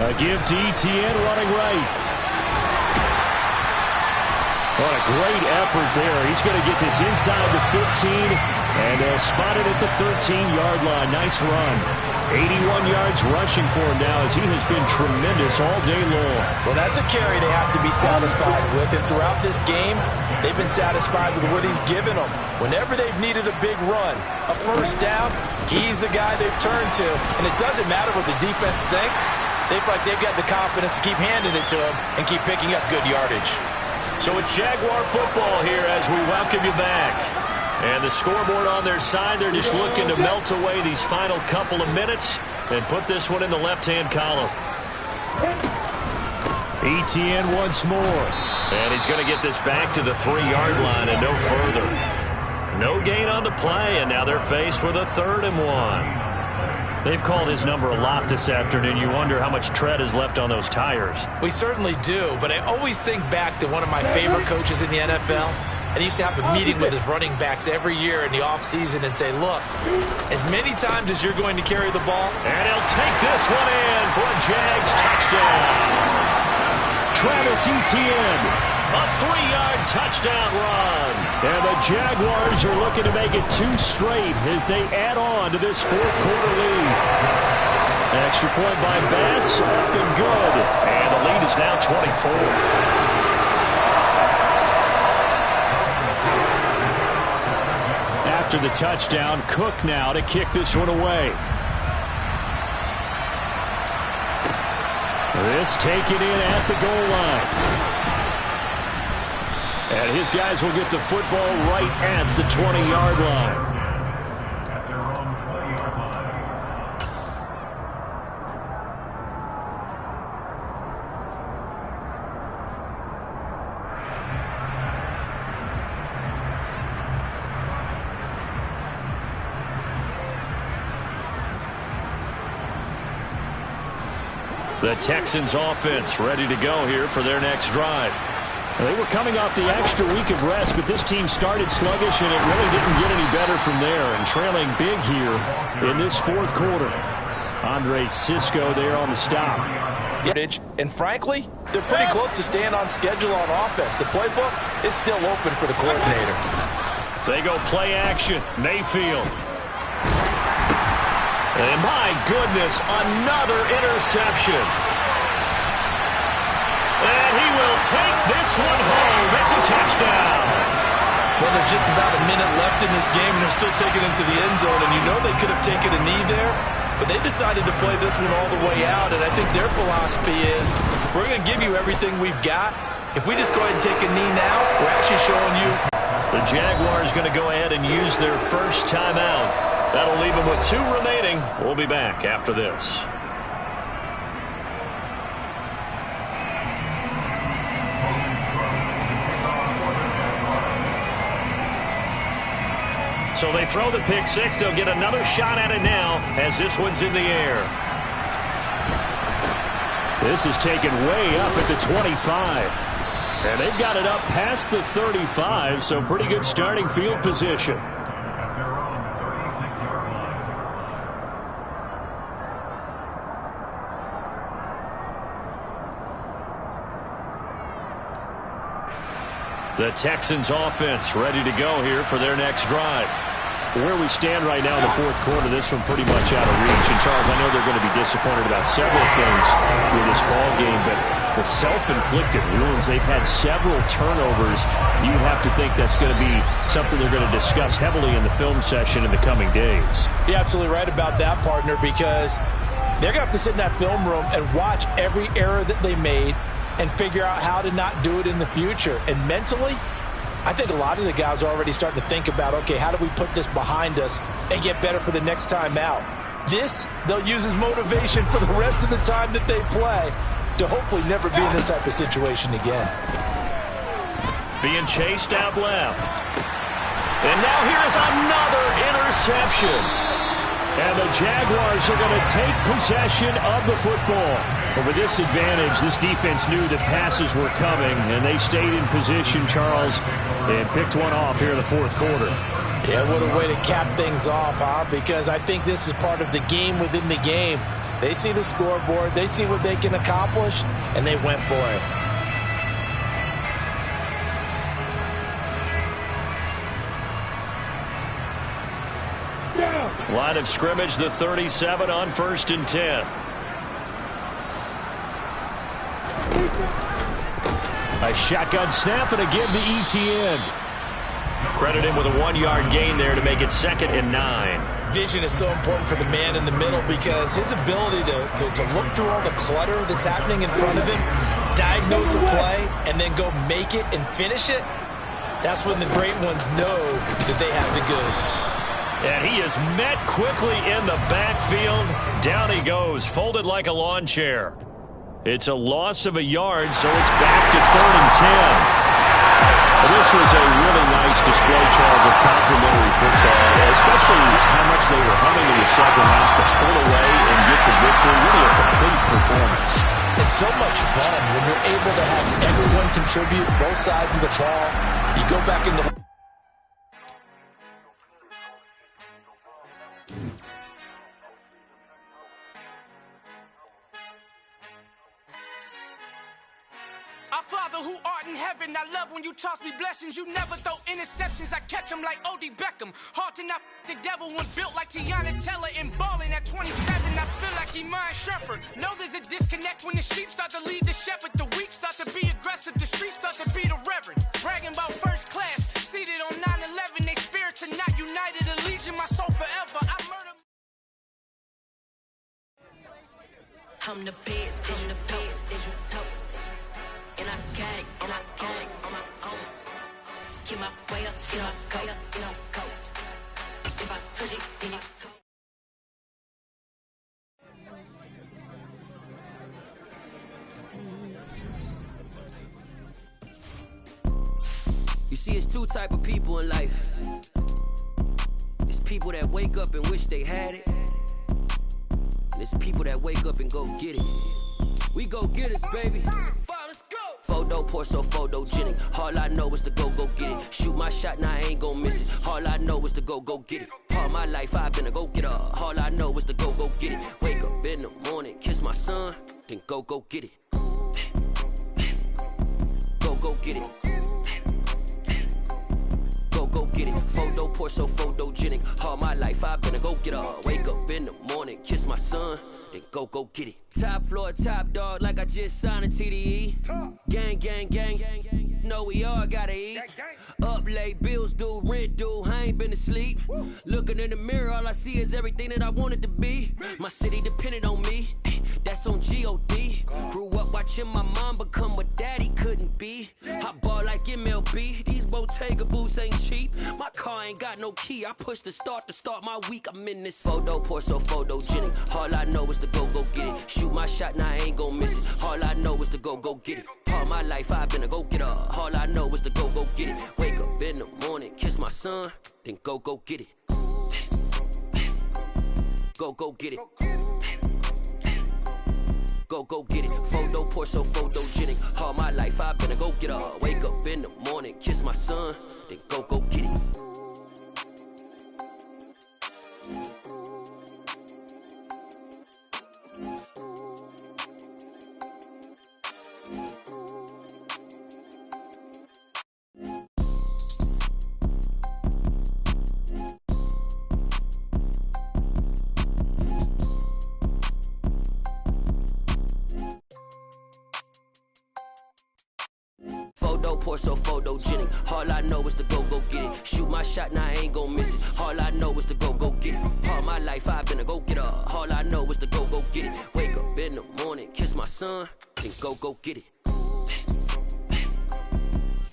A give to ETN running right. What a great effort there. He's going to get this inside the 15, and they'll spot it at the 13-yard line. Nice run. 81 yards rushing for him now as he has been tremendous all day long. Well, that's a carry they have to be satisfied with, and throughout this game, they've been satisfied with what he's given them. Whenever they've needed a big run, a first down, he's the guy they've turned to, and it doesn't matter what the defense thinks. They feel like they've got the confidence to keep handing it to him and keep picking up good yardage. So it's Jaguar football here as we welcome you back. And the scoreboard on their side, they're just looking to melt away these final couple of minutes and put this one in the left-hand column. ETN once more. And he's going to get this back to the 3-yard line and no further. No gain on the play, and now they're faced with a 3rd and 1. They've called his number a lot this afternoon. You wonder how much tread is left on those tires. We certainly do, but I always think back to one of my favorite coaches in the NFL. And he used to have a meeting with his running backs every year in the offseason and say, look, as many times as you're going to carry the ball. And he'll take this one in for a Jags touchdown. Travis Etienne, a 3-yard touchdown run. And the Jaguars are looking to make it 2 straight as they add on to this 4th quarter lead. Extra point by Bass, up and good. And the lead is now 24. After the touchdown, Cook now to kick this one away. This taken in at the goal line. And his guys will get the football right at the 20-yard line. The Texans offense ready to go here for their next drive. They were coming off the extra week of rest, but this team started sluggish, and it really didn't get any better from there. And trailing big here in this 4th quarter. Andre Cisco there on the stop. And frankly, they're pretty close to staying on schedule on offense. The playbook is still open for the coordinator. They go play action. Mayfield. And my goodness, another interception. And he will take this one home. It's a touchdown. Well, there's just about a minute left in this game, and they're still taking it to the end zone. And you know they could have taken a knee there, but they decided to play this one all the way out. And I think their philosophy is, we're going to give you everything we've got. If we just go ahead and take a knee now, we're actually showing you. The Jaguars going to go ahead and use their first timeout. That'll leave them with 2 remaining. We'll be back after this. So they throw the pick six. They'll get another shot at it now as this one's in the air. This is taken way up at the 25. And they've got it up past the 35, so pretty good starting field position. The Texans offense ready to go here for their next drive. Where we stand right now in the fourth quarter, this one pretty much out of reach. And, Charles, I know they're going to be disappointed about several things with this ball game, but the self-inflicted wounds, they've had several turnovers. You'd have to think that's going to be something they're going to discuss heavily in the film session in the coming days. You're absolutely right about that, partner, because they're going to have to sit in that film room and watch every error that they made and figure out how to not do it in the future. And mentally, I think a lot of the guys are already starting to think about, okay, how do we put this behind us and get better for the next time out? This, they'll use as motivation for the rest of the time that they play to hopefully never be in this type of situation again. Being chased out left. And now here's another interception. And the Jaguars are going to take possession of the football. But with this advantage, this defense knew that passes were coming, and they stayed in position, Charles, and picked one off here in the fourth quarter. Yeah, what a way to cap things off, huh? Because I think this is part of the game within the game. They see the scoreboard, they see what they can accomplish, and they went for it. Line of scrimmage, the 37 on 1st and 10. A shotgun snap and a give to ETN. Credit him with a 1-yard gain there to make it 2nd and 9. Vision is so important for the man in the middle because his ability to look through all the clutter that's happening in front of him, diagnose a play, and then go make it and finish it, that's when the great ones know that they have the goods. And he is met quickly in the backfield. Down he goes, folded like a lawn chair. It's a loss of a yard, so it's back to 3rd and 10. This was a really nice display, Charles, of complimentary football, especially how much they were humming in the second half to pull away and get the victory. Really a complete performance. It's so much fun when you're able to have everyone contribute both sides of the ball. You go back in the... Our Father who art in heaven, I love when you toss me blessings. You never throw interceptions, I catch them like O.D. Beckham. Hard to not the devil when built like Tiana Teller and balling at 27. I feel like Iman Shepherd. Know there's a disconnect when the sheep start to lead the shepherd. The weak start to be aggressive, the streets start to be the reverend. Bragging about first class, seated on 9/11. They spirits are not united, a legion, my soul forever. I murder. I'm the best, I'm the best, is you know. And I got it, and I got it on my own. Keep my way up, you know, go, you know, go. If I touch it, then it's You see, it's two type of people in life. It's people that wake up and wish they had it. And it's people that wake up and go get it. We go get it, baby. Photo poor, so photogenic. All I know is to go get it. Shoot my shot, now I ain't gon' miss it. All I know is to go get it. All my life I've been a go-getter. All I know is to go get it. Wake up in the morning, kiss my son, then go get it. Go get it. Go get it. Photo poor, so photogenic. All my life I've been a go-getter. Wake up in the morning, kiss my son, then go get it. Top floor, top dog, like I just signed a TDE. Gang, gang, gang, gang. Know we all gotta eat. Up late, bills due, rent due, I ain't been asleep. Looking in the mirror, all I see is everything that I wanted to be. My city depended on me, that's on G.O.D. Grew up watching my mom become what daddy couldn't be. I ball like MLB, these Bottega boots ain't cheap. My car ain't got no key, I push the start to start my week. I'm in this photo poor, so photogenic. All I know is to go get it. Shoot my shot, now I ain't gon' miss it. All I know is to go get it. All my life I've been a go-getter. All I know is to go get it. Wake up in the morning, kiss my son, then go get it. Go get it. Go get it. Photo poor, so photogenic. All my life I've been a go-getter. Wake up in the morning, kiss my son, then go get it. Photo, pour so photogenic. All I know is to go get it. Shoot my shot, now I ain't gon' miss it. All I know is to go get it. All my life I've been a go-getter. All I know is to go get it. Wake up in the morning, kiss my son, then go get it.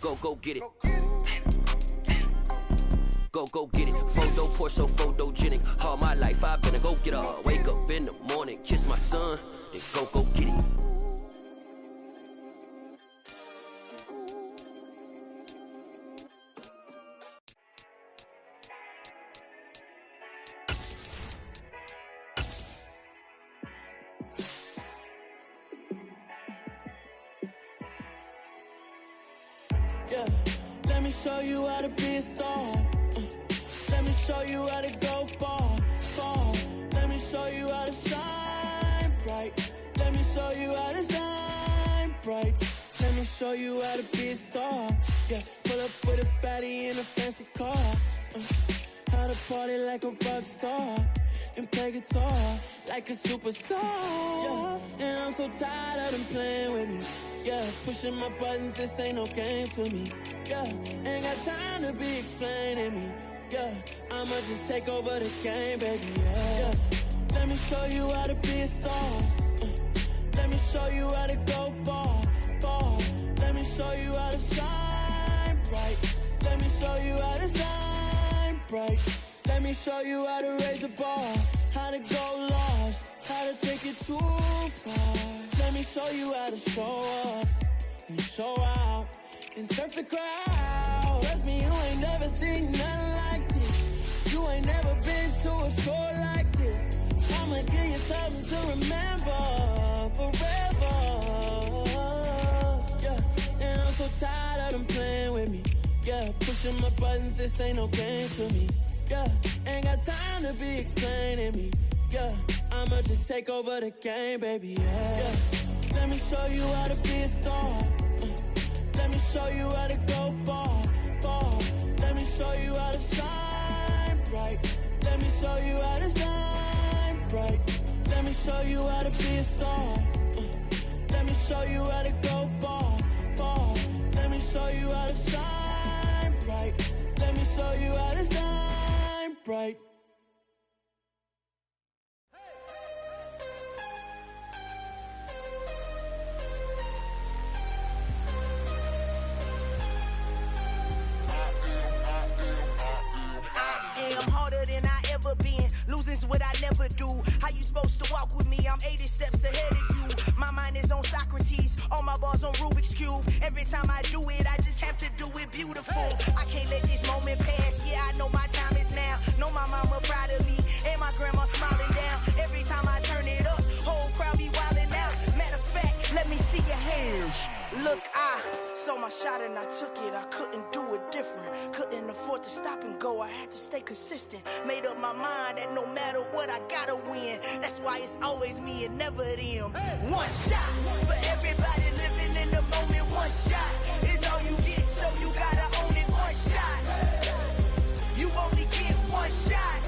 Go get it. Go get it. Photo, pour so photogenic. All my life I've been a go-getter. Wake up in the morning, kiss my son, then go get it. Yeah, let me show you how to be a star. Let me show you how to go far. Let me show you how to shine bright. Let me show you how to shine bright. Let me show you how to be a star. Yeah, pull up with a baddie in a fancy car. How to party like a rock star and play guitar like a superstar. Yeah, and I'm so tired of them playing with me. Yeah, pushing my buttons, this ain't no game to me. Yeah, ain't got time to be explaining me. Yeah, I'ma just take over the game, baby. Yeah, let me show you how to be a star. Let me show you how to go far. Let me show you how to shine bright. Let me show you how to shine bright. Let me show you how to raise the bar, how to go large, how to take it too far. Let me show you how to show up and show out and surf the crowd. Trust me, you ain't never seen nothing like this. You ain't never been to a show like this. I'ma give you something to remember forever. Yeah, and I'm so tired of them playing with me. Yeah, pushing my buttons, this ain't no game to me. Yeah, ain't got time to be explaining me. Yeah, I'ma just take over the game, baby. Yeah, let me show you how to be a star. Let me show you how to go far. Let me show you how to shine bright. Let me show you how to shine bright. Let me show you how to be a star. Let me show you how to go far. Let me show you how to shine bright. Let me show you how to shine bright. I'm harder than I ever been. Losing's what I never do. How you supposed to walk with me? I'm 80 steps ahead of you. My mind is on Socrates. All my bars on Rubik's Cube. Every time I do it, I just have to do it beautiful. I can't let this moment pass. Yeah, I know my time is now. Know my mama proud of me. And my grandma smiling down. Every time I turn it up, whole crowd be wildin' out. Matter of fact, let me see your hands. Look, I saw my shot and I took it. I couldn't do it different. Couldn't afford to stop and go. I had to stay consistent. Made up my mind that no matter what, I gotta win. That's why it's always me and never them. One shot for everybody living in the moment. One shot is all you get, so you gotta own it. One shot. You only get one shot.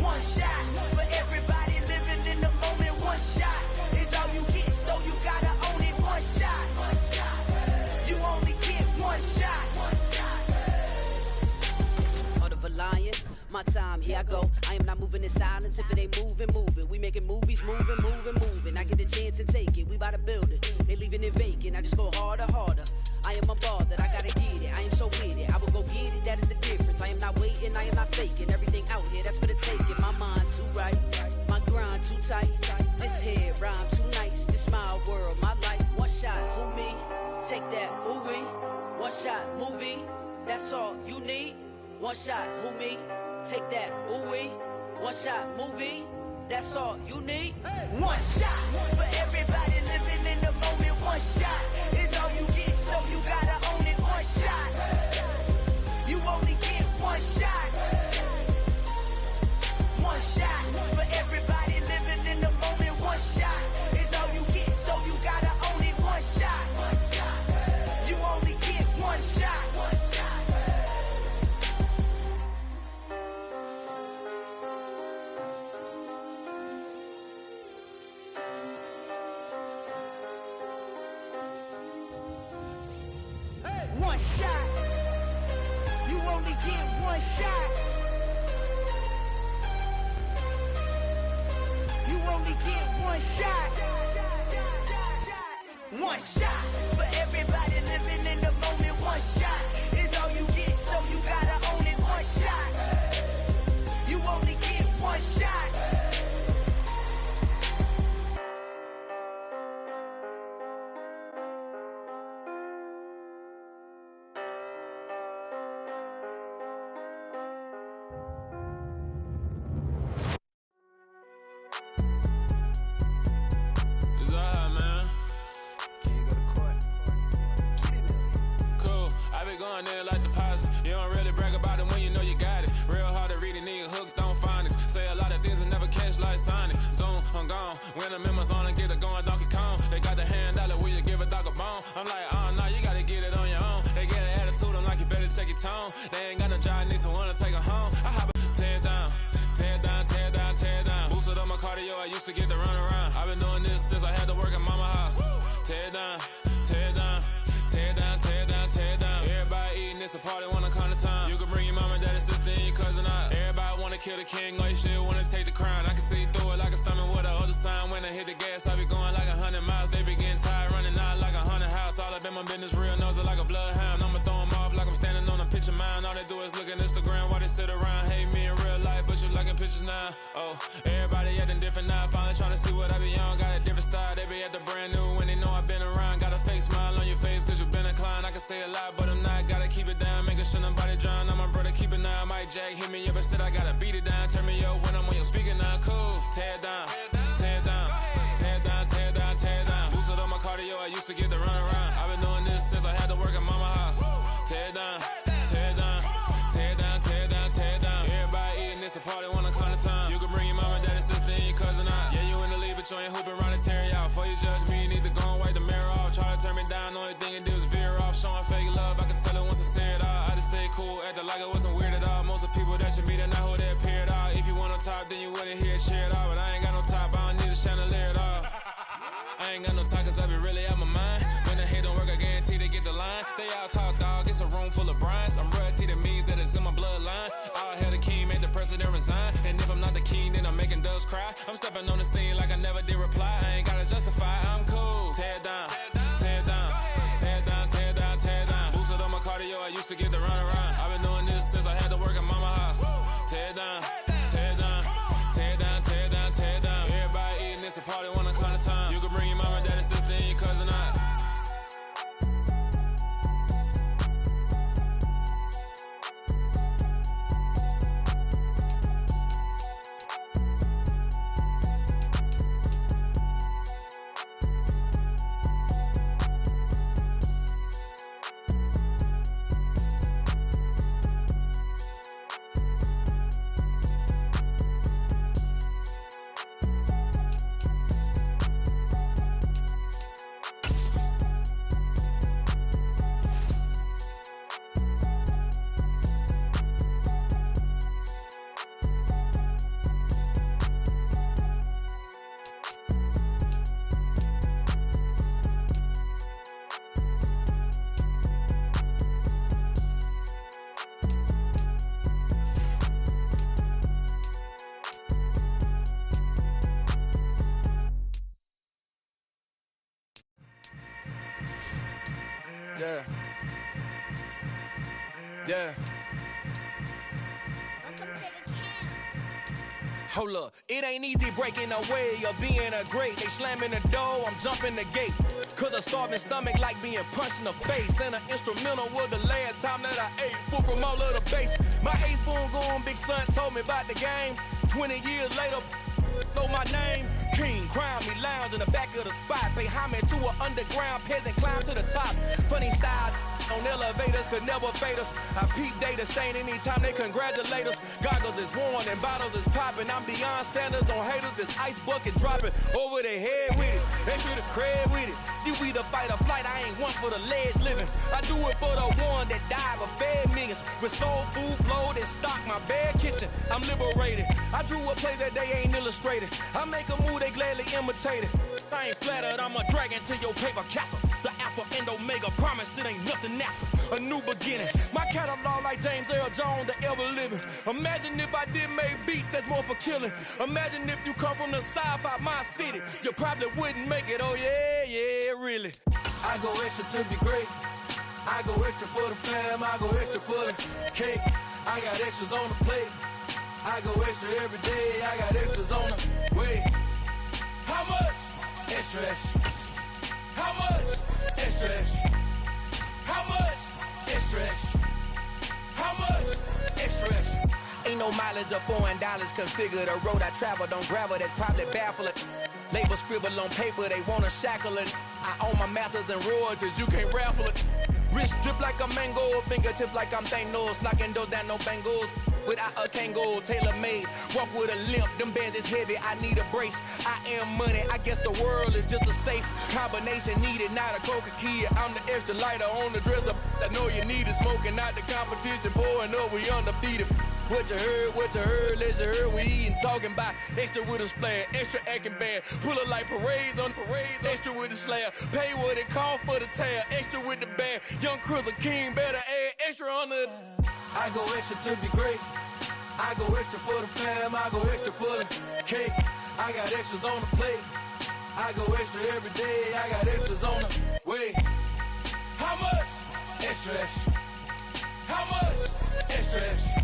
One shot for everybody living in the moment. One shot is all you get, so you gotta own it. One shot. You only get one shot. Heart of a lion, my time, here I go. I am not moving in silence. If it ain't moving. We making movies, moving. I get a chance to take it. We bout to build it. They leaving it vacant. I just go harder. I am a ball that I gotta get it. I am so with it. I will go get it. That is the difference. I am not waiting. I am not faking. Everything out here, that's for the taking. My mind too right. My grind too tight. This head rhyme too nice. This my world, my life. One shot, who me? Take that, ooh wee. One shot, movie. That's all you need. One shot, who me? Take that, ooh wee. One shot, movie. That's all you need. One shot for everybody living in the moment. One shot is all you get, so you gotta own it. One shot. You only get one shot. One shot for everybody living in the moment. One shot is all you get, so you gotta own it. One shot. You only get one shot. only get one shot. One shot for everybody living in the moment. One shot is all you get, so you gotta own it. One shot. You only get one shot. When the members on and get it going Donkey Kong, they got the hand dollar, will you give a dog a bone? I'm like, oh no, you gotta get it on your own. They get an attitude, I'm like, you better check your tone. They ain't got no job, need someone to take her home. I hop tear it down, tear it down, tear it down, tear it down. Boosted up my cardio, I used to get to run around. I've been doing this since I had to work at mama house. Tear it down, tear it down, tear it down, tear it down, tear it down. Everybody eating, it's a party, wanna come to time. You can bring your mama, daddy, sister, and your cousin out. Everybody wanna kill the king, or you shit wanna take the crown. I can see through it like a stomach with a other sign. When I hit the gas, I be going like 100 miles. They be getting tired, running out like 100 house. All up in my business, real nose it like a bloodhound. I'ma throw 'em off like I'm standing on a picture mound. All they do is look at Instagram while they sit around. Hate me in real life, but you liking pictures now. Oh, everybody acting different now. Finally trying to see what I be on. Got a different style, they be at the brand new when they know I've been around. Got a fake smile on your face cause you been inclined. I can say a lot, but I'm not. Gotta keep it down, making sure nobody drown. I'm my brother, keep it now. Mike Jack hit me up and said I gotta beat it down. Turn me up when I'm on your speaker now. Cool, tear it down, tear it down, tear it down, tear it down, tear it down. Boosted up my cardio, I used to get to run around. I've been doing this since I had to work at mama house. Tear it down, tear it down, tear it down, tear it down, tear it down. Everybody eating, it's a party, wanna come to time. You can bring your mama, daddy, sister, and your cousin out. Yeah, you in the league, but you ain't hooping around and tear you out. Before you judge me, you need to go and wipe the mirror off. Try to turn me down, only thing it do is veer off. Showing fake love, I can tell it once I say it all. I just stay cool, acting like it wasn't weird at all. Most of the people that you meet are not who they appear at all. If you want on top, then you wouldn't hear it cheer at all. But I ain't got no top, I don't need a chandelier at all. I ain't got no time cause I be really out my mind. When the hate don't work, I guarantee they get the line. They all talk dog, it's a room full of brines. I'm royalty, that means that it's in my bloodline. All hail the king, made the president resign. And if I'm not the king, then I'm making doves cry. I'm stepping on the scene like I never did reply. I ain't gotta justify, I'm cool. Tear it down, tear it down, tear it down, tear it down, tear it down. Boosted up my cardio, I used to get to run around. I've been doing this since I had to work at mama house. Tear it down, tear it down, tear it down, tear it down, tear it down. Everybody eating, it's a party, wanna come to time. You can bring your mama, daddy, sister, and your cousin out. Yeah. Yeah. Hold up, it ain't easy breaking away or being a great. They slamming the door, I'm jumping the gate. Cause a starving stomach like being punched in the face. And an instrumental was the last time that I ate food from all of the base. My ace spoon going, big son told me about the game. 20 years later, know my name. King, crown me, lounge in the back of the spot. Pay homage to an underground peasant, climb to the top. Funny style on elevators could never fade us. I peep data stain anytime they congratulate us. Goggles is worn and bottles is popping. I'm beyond Sanders on haters, this ice bucket dropping over their head with it. They should have cred with it. You either fight or flight, I ain't one for the ledge living. I do it for the one that died but fed millions. With soul food flowed and stocked my bare kitchen. I'm liberated. I drew a play that they ain't illustrated. I make a move, they gladly imitate it. I ain't flattered, I'm a dragon to your paper castle. The alpha and omega, promise it ain't nothing after. a new beginning. My catalog like James Earl Jones, the ever living. Imagine if I did make beats that's more for killing. Imagine if you come from the south out my city, you probably wouldn't make it. Oh yeah, really. I go extra to be great. I go extra for the fam. I go extra for the cake. I got extras on the plate. I go extra every day. I got extras on the way. How much? Extra, extra. How much? Extra, extra. How much? Extra, extra. How much? Extra, extra. Ain't no mileage of $4 configure the road I travel. Don't gravel, that probably baffle it. Label scribble on paper, they wanna shackle it. I own my masters and royalties, you can't raffle it. Wrist drip like a mango, fingertips like I'm Thanos. Knocking those down, no bangles. Without a Kango, tailor-made. Walk with a limp, them bands is heavy, I need a brace. I am money, I guess the world is just a safe combination needed, not a coca key. I'm the extra lighter on the dresser. I know you need it, smoking out the competition, pouring up, we undefeated. What you heard, let's heard, we eatin', talking about extra with a splash, extra acting bad, pull it like parades on parades, extra with the slab, pay what it cost for the tab, extra with the bag, young Cruiser King, better add extra on the. I go extra to be great, I go extra for the fam, I go extra for the cake, I got extras on the plate, I go extra every day, I got extras on the way. How much? Extra, extra. How much? Extra, extra.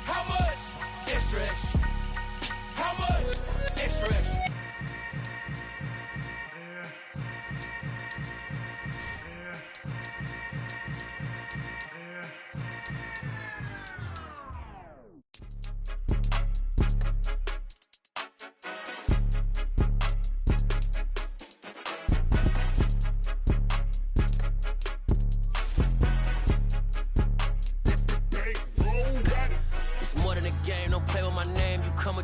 How much? Extra, extra. How much? Extra, extra.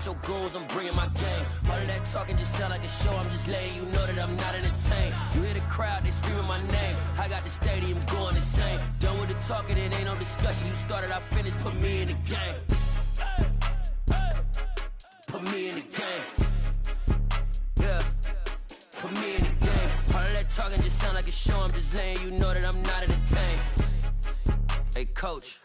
Your goals, I'm bringing my game. All of that talking just sound like a show. I'm just letting you know that I'm not entertained. You hear the crowd, they screaming my name. I got the stadium going insane. Done with the talking, it ain't no discussion. You started, I finished, put me in the game. Put me in the game. Yeah, put me in the game. All of that talking just sound like a show. I'm just letting you know that I'm not entertained. Hey, coach.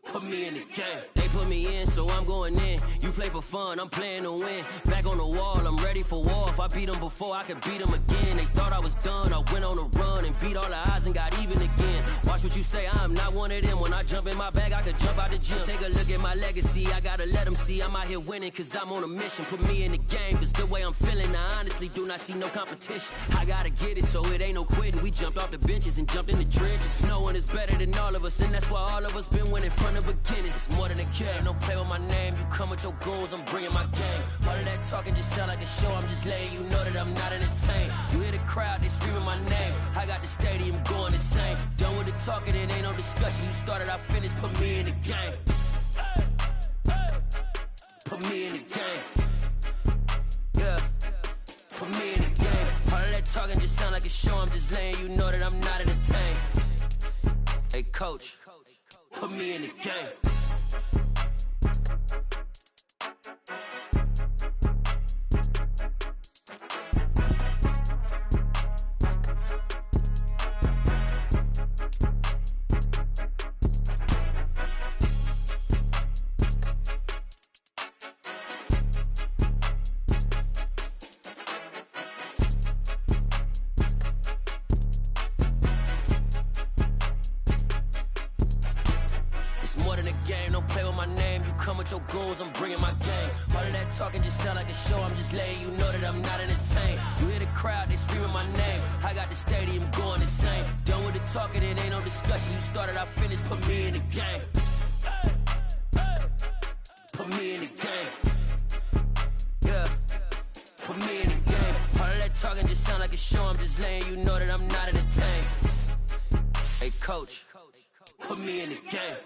Put me in the game. They put me in, so I'm going in. You play for fun, I'm playing to win. Back on the wall, I'm ready for war. If I beat them before, I could beat them again. They thought I was done, I went on a run and beat all the odds and got even again. Watch what you say, I'm not one of them. When I jump in my bag, I could jump out the gym. Take a look at my legacy, I gotta let them see I'm out here winning, cause I'm on a mission. Put me in the game, cause the way I'm feeling, I honestly do not see no competition. I gotta get it, so it ain't no quitting. We jumped off the benches and jumped in the trenches. No one is better than all of us, and that's why all of us been winning from the beginning. It's more than a game, don't play with my name. You come with your goons, I'm bringing my game. All of that talking just sound like a show. I'm just letting you know that I'm not entertained. You hear the crowd, they screaming my name. I got the stadium going insane. Done with the talking, it ain't no discussion. You started, I finished, put me in the game. Put me in the game. Yeah, put me in the game. All of that talking just sound like a show. I'm just letting you know that I'm not entertained. Hey, coach. Put me in the game. Your goals, I'm bringing my game. All of that talking just sound like a show. I'm just letting you know that I'm not entertained. You hear the crowd, they screaming my name. I got the stadium going insane. Done with the talking, it ain't no discussion. You started, I finished, put me in the game. Put me in the game. Yeah, put me in the game. All of that talking just sound like a show. I'm just letting you know that I'm not entertained. Hey, coach, put me in the game.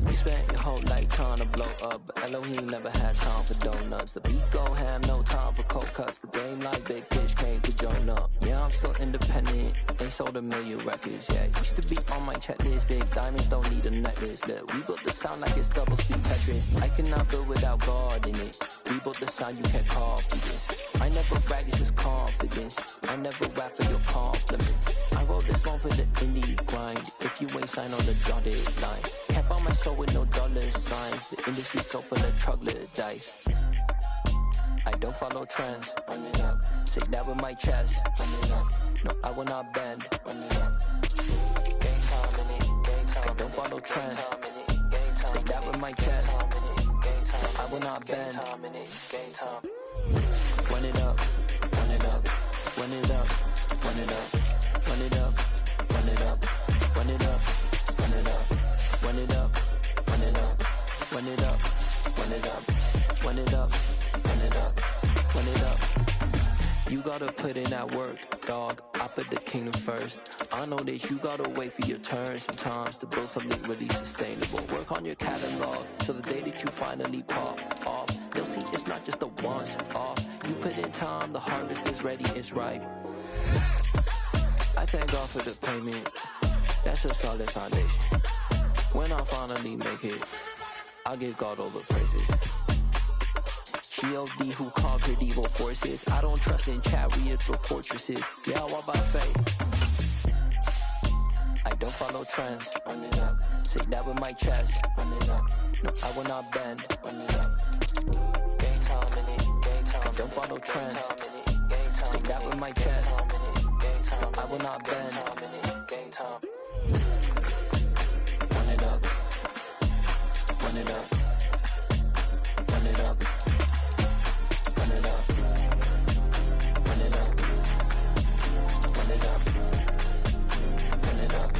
We spent your whole life trying to blow up, but Elohim never had time for donuts. The beat go ham, no time for cold cuts. The game like Big Pitch came to join up. Yeah, I'm still independent, ain't sold a million records. Yeah, used to be on my checklist. Big diamonds don't need a necklace. Look, we built the sound like it's double speed Tetris. I cannot build without God in it. We built the sound, you can't copy this. I never brag, it's just confidence. I never rap for your compliments. I wrote this one for the indie grind. If you ain't signed on the dotted line, can't buy my soul with no dollar signs. The industry so full of troglodytes. I don't follow trends. Run it up. Say that with my chest. Run it up. No, I will not bend. Run it up. Gang time in it. Gang time. I don't follow trends. Say that with my chest. I will not bend. Gang time. Run it up. Run it up. Run it up. Run it up. Run it up. Run it up. Run it up. Run it up. Run it up. Run it up. Run it up. Run it up. Run it up. Run it up. Run it up. You gotta put in that work, dog. I put the kingdom first. I know that you gotta wait for your turn sometimes to build something really sustainable. Work on your catalog so the day that you finally pop off, they'll see it's not just a once off. You put in time, the harvest is ready, it's ripe. I thank God for the payment. That's a solid foundation. When I finally make it, I give God all the praises. G.O.D. who conquered evil forces. I don't trust in chariots or fortresses. Yeah, I walk by faith. I don't follow trends. Run it up. Say that with my chest. Run it up. No, I will not bend. Run it up. Gang time in it. Gang time. I don't follow trends. Say that with my chest. No, I will not bend. Gang time. Run it up. Run it up. Run it up. Run it up. Run it up. Run it up. Run it up.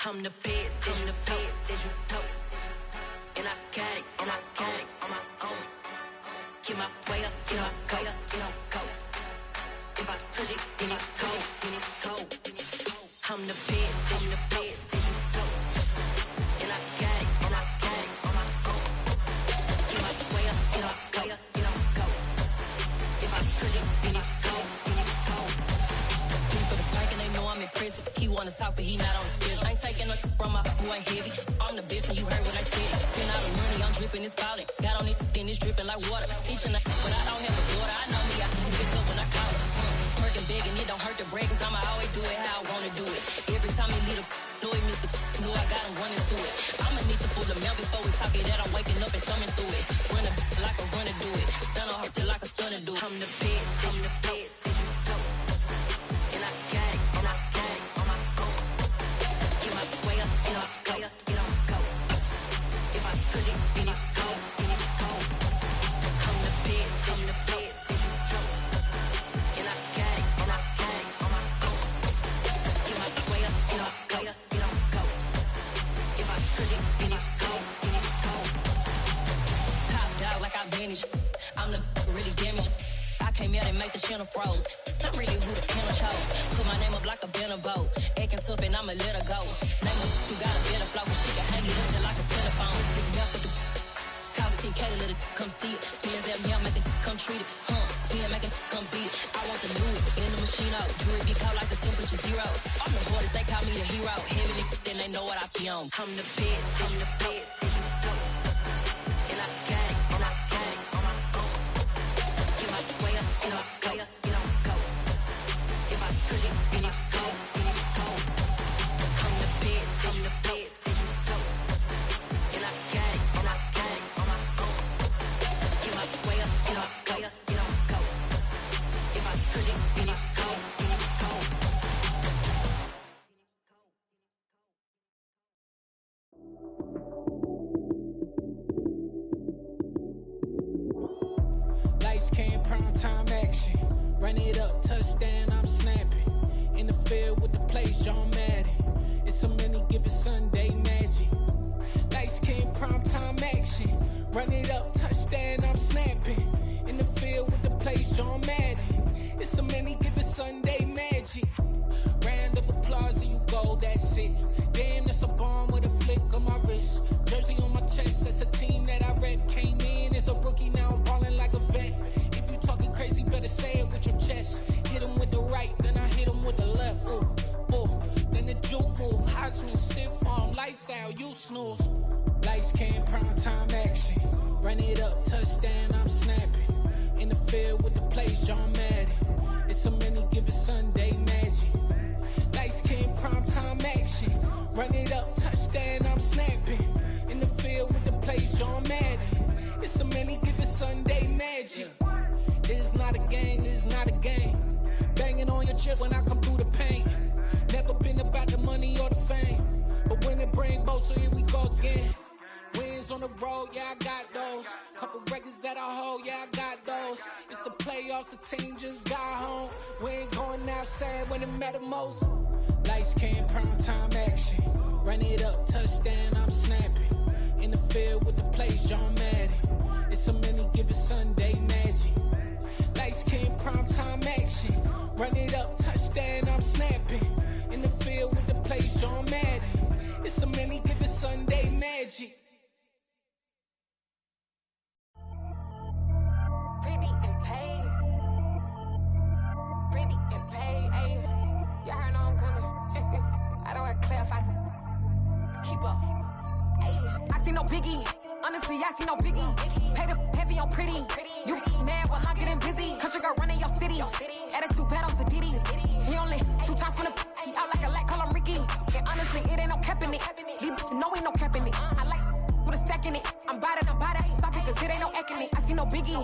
I'm the best, I'm the best, as you know. And I got it, and I got it on my own. Get my way up, get my go, get my go. If I touch it, then it's cold, then it's cold. I'm the best, I'm the best, as you know. And I got it, and I got it on my own. Get my way up, get my go, get my go. If I touch it, then it's cold, then it's cold. For the blank and they know I'm impressive. He wanna talk, but he not on the schedule. I ain't taking no from my who ain't heavy. I'm the best and you heard what I said. Spend all the money, I'm dripping, it's falling. Got on it, then it's dripping like water. Teaching but I don't have a daughter. I know me, I can pick up when I call it. Working big and it don't hurt to break, cause I'ma always do it how I wanna do it. Every time he lead a do it, Mr. Know I got him running to it. I'ma need to pull the mail before we talk it that I'm waking up and thumbing through it. Run like a runner do it. Stun on her till like a stunner do it. I'm the best, I'm the best, as you know. And I got it, and I got it on my own. Get my way up, get my go, get on go. If I touch it, then it's cold, then it's cold. I'm the best, as you know. And I got it, and I got it on my own. Get my way up, get my go, get on go. If I touch it, then it's cold, then it's cold. Top dog like I manage. I'm the really damaged. I came out and make the channel froze. I'm really who the panel chose. Put my name up like a banner boat. Acting tough and I'ma let her go. Name her who got a better flow, but she can hang it up just like a telephone. Stick me up with the cost 10K to let it come see it. Hands that me, make it come treat it. Spin, make it come beat it. I want the new in the machine out. Jewelry be called like the temperature zero. I'm the hardest, they call me the hero. Heavily, then they know what I be on. I'm the best, I'm the best, as you know. And I got it, and I got it on my own. Get my way up, get my go, get on go. If I touch it, then it's cold, then it's cold. I'm the best, I'm the best, as you know. And I got it, and I got it on my own. Get my way up, get my go, get on go. If I touch it, then it's cold, then it's cold. Lights came, prime time action. Run it up, touchdown, I'm snapping. In the field with the plays, John Madden. It's so many, give it Sunday magic. Lights came, prime time action. Run it up, touchdown, I'm snapping. In the field with the plays, John Madden. It's so many, give it Sunday magic. Round of applause and you go, that's it. Damn, that's a bomb with a flick on my wrist. Jersey on my chest, that's a team that I rep. Came in as a rookie, now I'm ballin' like a vet. If you talking crazy, better say it with your chest. Hit him with the right, then I hit him with the left. Ooh, ooh. Then the juke move, Heisman, stiff arm, lights out, you snooze. Lights, cam, prime time action. Run it up, touchdown, I'm snapping. In the field with the plays, John Madden. It's a many given Sunday magic. Lights, cam, prime time action. Run it up, touchdown, I'm snapping. In the field with the plays, John Madden. It's a many given Sunday magic. This is not a game, this is not a game. Banging on your chest when I come through the pain. Never been about the money or the fame. But when it bring both, so here we go again. Wins on the road, yeah, I got those. Couple records that I hold, yeah, I got those. It's the playoffs, the team just got home. We ain't going outside when it matter most. Lights, cam, prime time action. Run it up, touchdown, I'm snapping. In the field with the plays, John Madden. It's a many given Sunday magic. Lights, cam, prime time action. Run it up, touchdown, I'm snapping. In the field with the plays, John Madden. It's a many given Sunday magic. Pretty and paid. Pretty and paid, ayy. Y'all heard know I'm coming. I don't want to clarify. Keep up. Ayy. I see no biggie. Honestly, I see no biggie. Pay the heavy on pretty. You mad while I'm getting busy. Country girl running your city. Attitude bad on the Diddy. He only 2 times from the he out like a light, call him Ricky. And honestly, it ain't no cap in it. Leave no ain't no cap in it. I like with a stack in it. I'm bad. Stop it, cause it ain't no acting it. I see no biggie.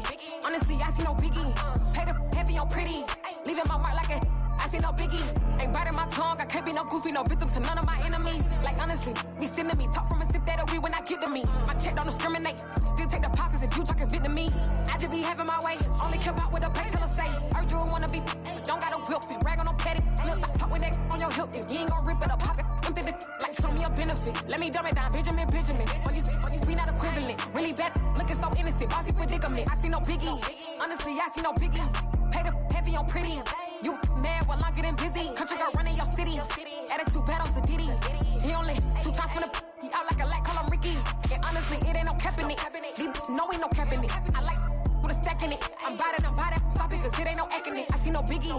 Honestly, I see no biggie. Pay the heavy on pretty. Leaving my mark like a I see no biggie. Ain't biting my tongue. I can't be no goofy, no victim to none of my enemies. Like honestly, be sending me talk from a sip that we when I get to me. My check don't discriminate. Still take deposits if you talking Vietnamese. I just be having my way. Only come out with a pay till I say. Urge you wanna be. Don't gotta whip it. Brag on no petty. Look, I talk with that on your hip. If you ain't gon' rip it up, pop it. Empty the like show me a benefit. Let me dumb it down, Benjamin. When you we not equivalent. Really bad, looking so innocent. Bossy predicament. I see no biggie. Honestly, I see no biggie. Pay the heavy on pretty. You mad while I'm getting busy. Country girl running your city. Attitude bad on the Diddy. He only 2 times from the he out like a light, call him Ricky. And honestly, it ain't no cap in it. No ain't no cap in it. I like with a stack in it. I'm bad. Stop it, cause it ain't no acting it. I see no biggie.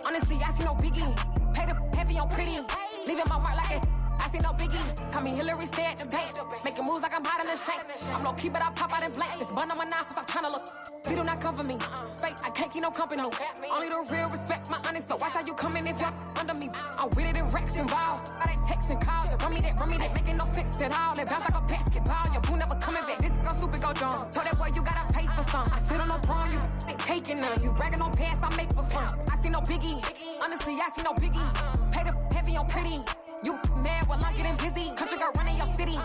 Honestly, I see no biggie. Pay the heavy on pretty. Leaving my mark like it. I see no biggie. Call me Hillary, stay at the bank. Making moves like I'm hot in the shank. I'm low key, but I pop out in blank. This bun on my knife, stop trying to look. He do not come for me. Fake, I can't keep no company. Only the real respect my honest. So watch how you coming if you're under me. I'm with it in Rex involved. All they text and calls. Run me that, making no sense at all. They bounce like a basketball. Your boo never coming back. This go stupid, go dumb. Told that boy you gotta pay for some. I sit on the throne, you they taking none. You bragging on past, I make for fun. I see no biggie. Honestly, I see no biggie. Pay the heavy on pretty. You mad while I'm getting busy. Country girl running your city.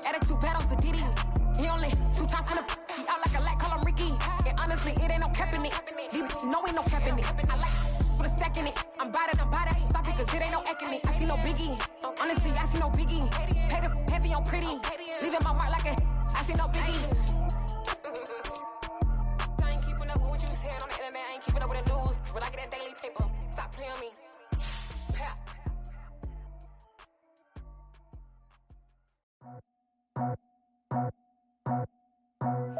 Attitude bad on the Diddy. He only 2 times from the he out like a light, call him Ricky. And honestly, it ain't no cap in it. No ain't no cap in it. I like with a stack in it. I'm bad. Stop it, cause it ain't no acting it. I see no biggie. Honestly, I see no biggie. Pay the heavy on pretty. Leaving my mark like a I see no biggie. I ain't keeping up with what you saying on the internet. I ain't keeping up with the news. When I get that daily paper, stop playing me. Pap.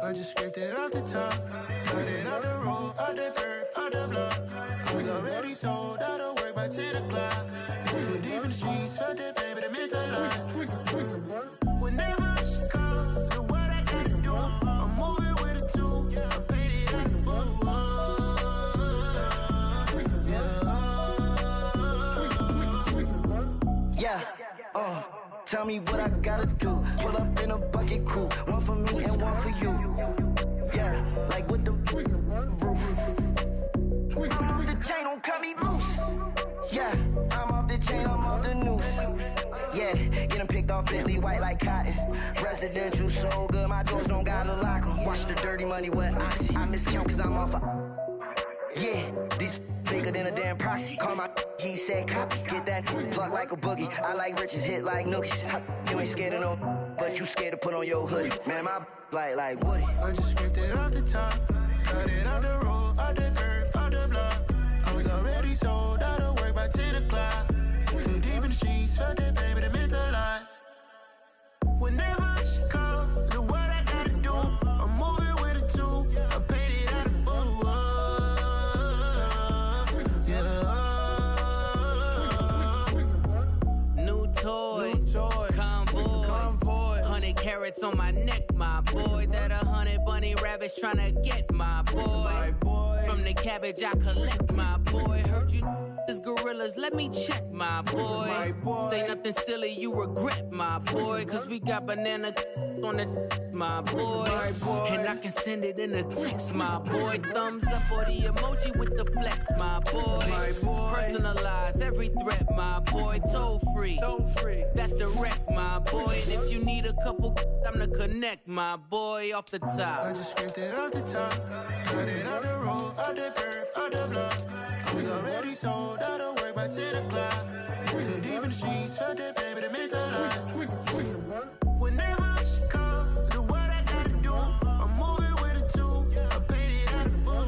I just scraped it off the top, cut it out the road, out the curve, out the block. I was already sold, out of work by 10 o'clock. Too deep in the streets, felt that pain, but it meant a lot. Whenever she calls, know what I gotta do. I'm moving with a 2, I paid it out the phone. Yeah, tell me what I gotta do. Pull up in a bucket crew, one for me and one for you. Yeah, like with the roof. I'm off the chain, don't cut me loose. Yeah, I'm off the chain, I'm off the noose. Yeah, getting picked off Bentley, white like cotton. Residential so good, my doors don't gotta lock them. Watch the dirty money with oxy. I miscount cause I'm off a yeah, these bigger than a damn proxy. Call my he said copy. Get that plug like a boogie. I like riches, hit like nookies. You ain't scared of no, but you scared to put on your hoodie. Man, my like Woody. I just scraped it off the top, cut it out the road, out the curve, out the block. I was already sold, out of work by 10 o'clock. Too deep in the streets, felt that pain, but it meant a lot. Whenever she calls, know what I gotta do. I'm moving with a 2, I paid it out of phone. rats on my neck, my boy. That 100 bunny rabbits tryna get my boy. From the cabbage I collect, my boy. Heard you is gorillas, let me check, my boy. Say nothing silly, you regret, my boy. Cause we got banana on the my boy. And I can send it in a text, my boy. Thumbs up or the emoji with the flex, my boy. Personalize every threat, my boy. Toll free, that's direct, my boy. And if you need a couple, I'm to connect, my boy. Off the top, I just scraped it off the top, cut it on the road, on the curve, on the block. I was already sold, I don't work by 10 o'clock. Too deep in the streets, felt that baby, the mental lie. Whenever she calls, do what I gotta do. I'm moving with a two, I paid it out of full.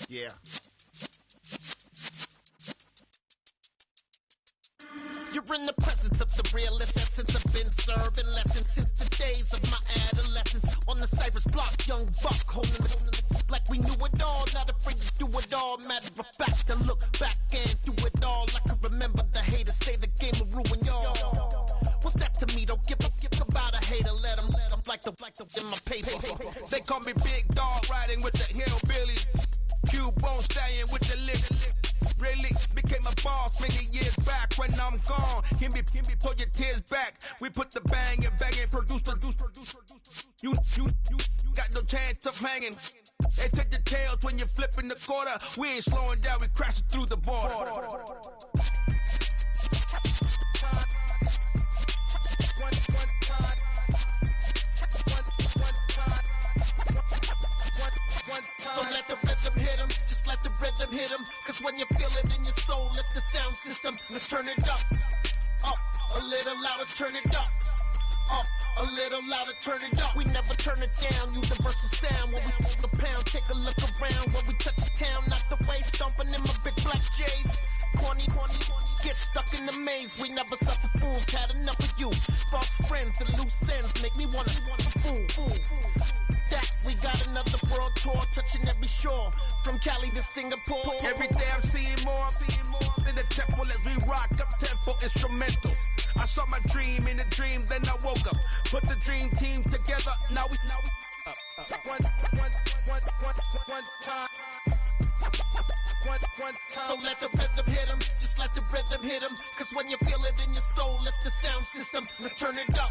Yeah. You're in the presence of the realest essence. I've been serving lessons since the days of my adolescence. On the Cypress block, young buck, holding it like we knew it all. Not afraid to do it all. Matter of fact, to look back and do it all. I can remember the haters say the game will ruin y'all. What's that to me? Don't give about a hater. Let them like the in my paper. They call me Big Dog, riding with the hillbillies. Q-Bone stallion with the lick. Really became a boss many years back. When I'm gone, can be pull your tears back. We put the bang and produce. You got no chance of hanging. They take the tails when you're flipping the quarter. We ain't slowing down, we crashing through the border. So let the rhythm hit him, just let the rhythm hit him. Cause when you feel it in your soul, lift the sound system. Let's turn it up, a little louder, turn it up. A little louder, turn it up. We never turn it down, universal sound. When we move the pound, take a look around. When we touch the town, not the way, stomping in my big black J's. Corny, get stuck in the maze. We never suffer fools, had enough of you. False friends and loose ends make me wanna fool. That we got another world tour, touching every shore, from Cali to Singapore. Every day I'm seeing more in the temple as we rock up tempo instrumentals. I saw my dream in a dream, then I woke up. Put the dream team together, now we one time. So let the rhythm hit him, just let the rhythm hit him. Cause when you feel it in your soul, lift the sound system. Now turn it up,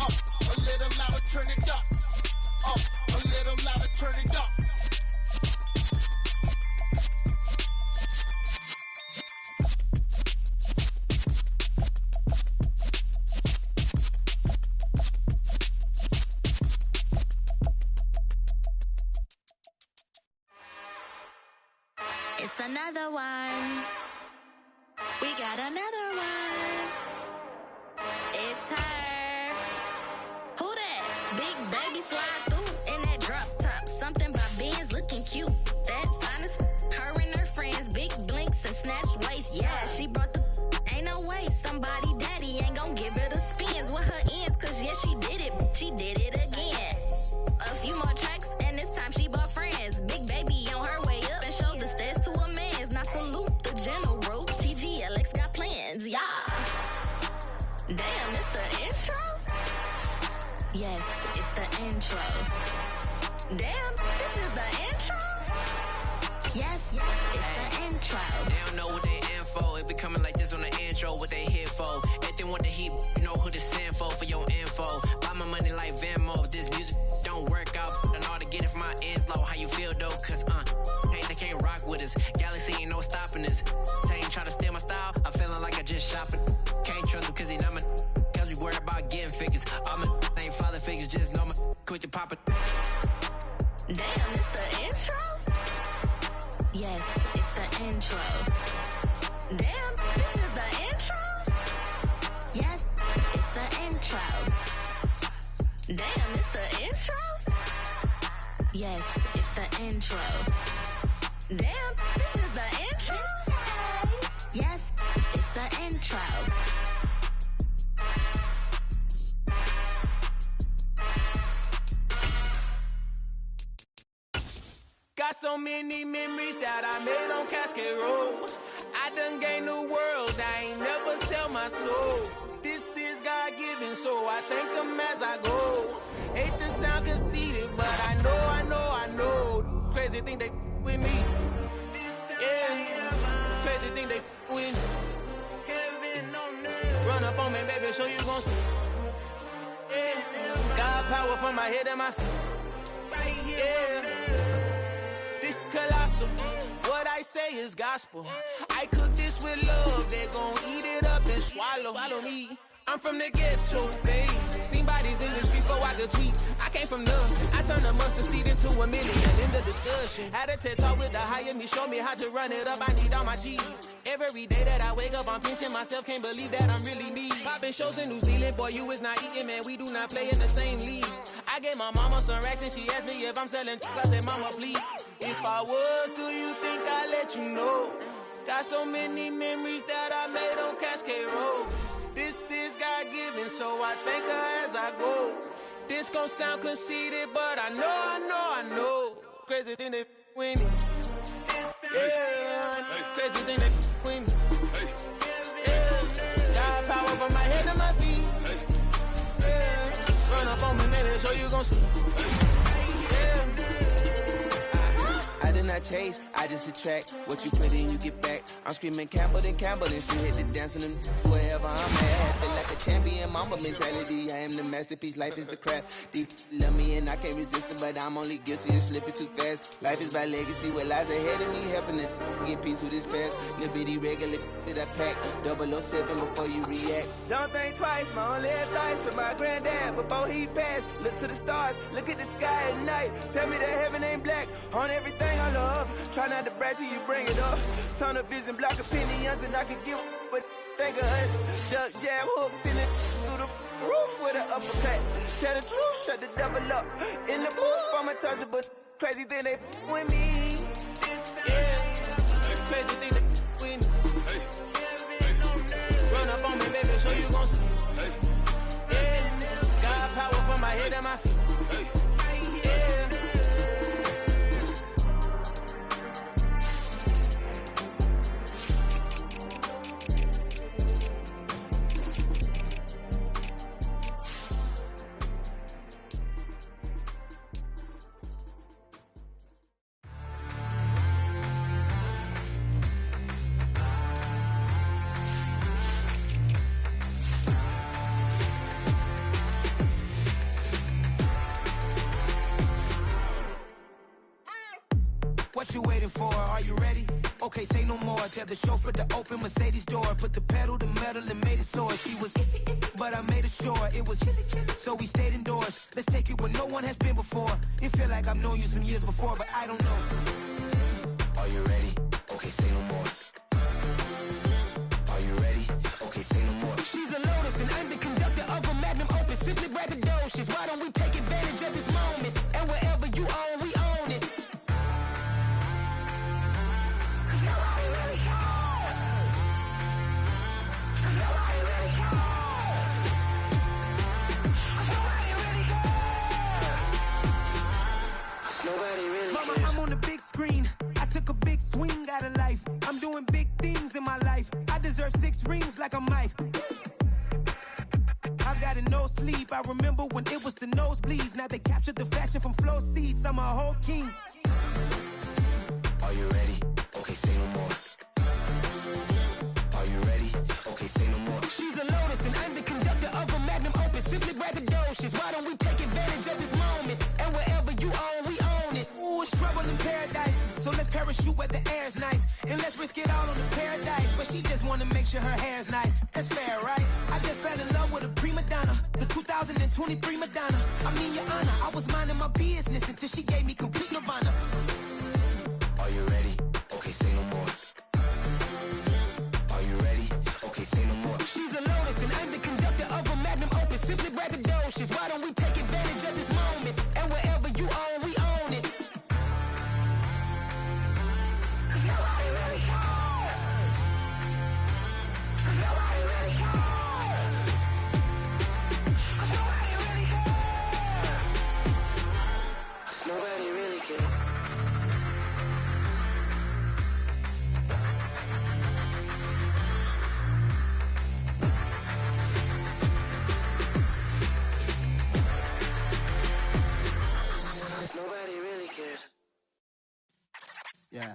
a little louder, turn it up. A little louder, turn it up. It's another one. We got another one. It's her. Who that? Big baby slide through in that drop top. Something by Benz looking cute. That's honest. Her and her friends, big blinks and snatch waist. Yeah, she brought the. Ain't no way somebody daddy ain't gon' give her the spins with her ends. Cause yeah, she did it. She did it again. A few more tracks and this time she bought friends. Big baby on her way up and showed the stairs to a man's. Now salute the general. TGLX got plans, yeah. Damn, it's the intro? Yes, it's the intro. Damn, this is the intro? Yes, it's the intro. They don't know what they in for. If we coming like this on the intro, what they here for? If they want the heat, you know who to send for your info. Buy my money like Venmo. If this music don't work out, I know how to get it from my ends low. How you feel though? Cause they can't rock with us. Galaxy ain't no stopping us. They ain't trying to steal my style. I'm feeling like I just shopping. Can't trust them cause they not my. Cause we worried about getting figures. All my ain't father figures, just know my quick to pop it. Damn, it's the intro? Yes, it's the intro. Damn, this is the intro? Yes, it's the intro. Damn, it's the intro? Yes, it's the intro. Damn, this is the intro? Yes, it's the intro. so many memories that I made on Cascade Road. I done gained the world, I ain't never sell my soul. This is God-given, so I thank him as I go. Hate to sound conceited, but I know. Crazy thing they with me. Yeah, crazy thing they with me. Run up on me, baby, show you gon' see. Yeah, God power from my head and my feet. Yeah, this colossal. What I say is gospel. I cook this with love. They gon' eat it up and swallow me. I'm from the ghetto, babe. Seen bodies in the streets before I could tweet. I came from nothing. I turned a mustard seed into $1 million. In the discussion, had a TED talk with the higher me. Show me how to run it up. I need all my cheese. Every day that I wake up, I'm pinching myself. Can't believe that I'm really me. Popping shows in New Zealand, boy, you is not eating, man. We do not play in the same league. I gave my mama some racks and she asked me if I'm selling. I said, mama, please. If I was, do you think I'd let you know? Got so many memories that I made on Cascade Road. This is God-given, so I thank her as I go. This gon' sound conceited, but I know. Crazy thing they with me. Yeah, crazy thing they with me. Yeah, God power from my head to my feet. Yeah, run up on me, maybe, so you gon' see. I did not chase, I just attract. What you put in, you get back. I'm screaming Campbell and still hit the dance and them wherever I'm at. Feel like a champion, mamba mentality. I am the masterpiece, life is the craft. Deep love me and I can't resist it, but I'm only guilty of slipping too fast. Life is my legacy, what lies ahead of me, helping to get peace with this past. Little bitty regular that I pack, 007 before you react. Don't think twice, my only advice for my granddad before he passed. Look to the stars, look at the sky at night. Tell me that heaven ain't black on everything I love. Try not to brag till you bring it up. Tunnel vision, block opinions, and I could give but think of us. Duck, jab, hooks in it through the roof with an uppercut. Tell the truth, shut the devil up. In the booth, I'm untouchable. Crazy thing they with me. Yeah, crazy thing they with me. Run up on me, baby, so you gon' see. Yeah, God power from my head and my feet. What you waiting for? Are you ready? Okay, say no more. Tell the chauffeur to open Mercedes door. Put the pedal to metal and made it soar. She was, but I made it sure it was. So we stayed indoors. Let's take it where no one has been before. It feel like I've known you some years before, but I don't know. Are you ready? Okay, say no more. Are you ready? Okay, say no more. She's a Lotus and I'm the conductor of a Magnum Opus. Simply braggadocious. Why don't we take advantage of this moment? And wherever you own, we own it. Mama, I'm on the big screen. I took a big swing out of life. I'm doing big things in my life. I deserve 6 rings like a Mike. I've got no sleep. I remember when it was the nosebleeds. Now they captured the fashion from floor seats. I'm a whole king. Are you ready? Okay, say no more. Are you ready? Okay, say no more. She's a Lotus and I'm the conductor of a Magnum Opus. Simply braggadocious. Why don't we take advantage of this moment? And wherever you own, we own it. Ooh, it's trouble in paradise. So let's parachute where the air's nice. And let's risk it all on the paradise. But she just wanna make sure her hair's nice. That's fair, right? I just fell in love with a prima donna. The 2023 Madonna. I mean, your honor, I was minding my business until she gave me complete nirvana. Are you ready? Okay, say no more. Are you ready? Okay, say no more. She's a Lotus and I'm the conductor of a Magnum Opus. Simply braggadocious. Why don't we take advantage of this moment? And wherever you own, we own it. Nobody really cares. Nobody really cares. Nobody really cares. Nobody really cares. Yeah.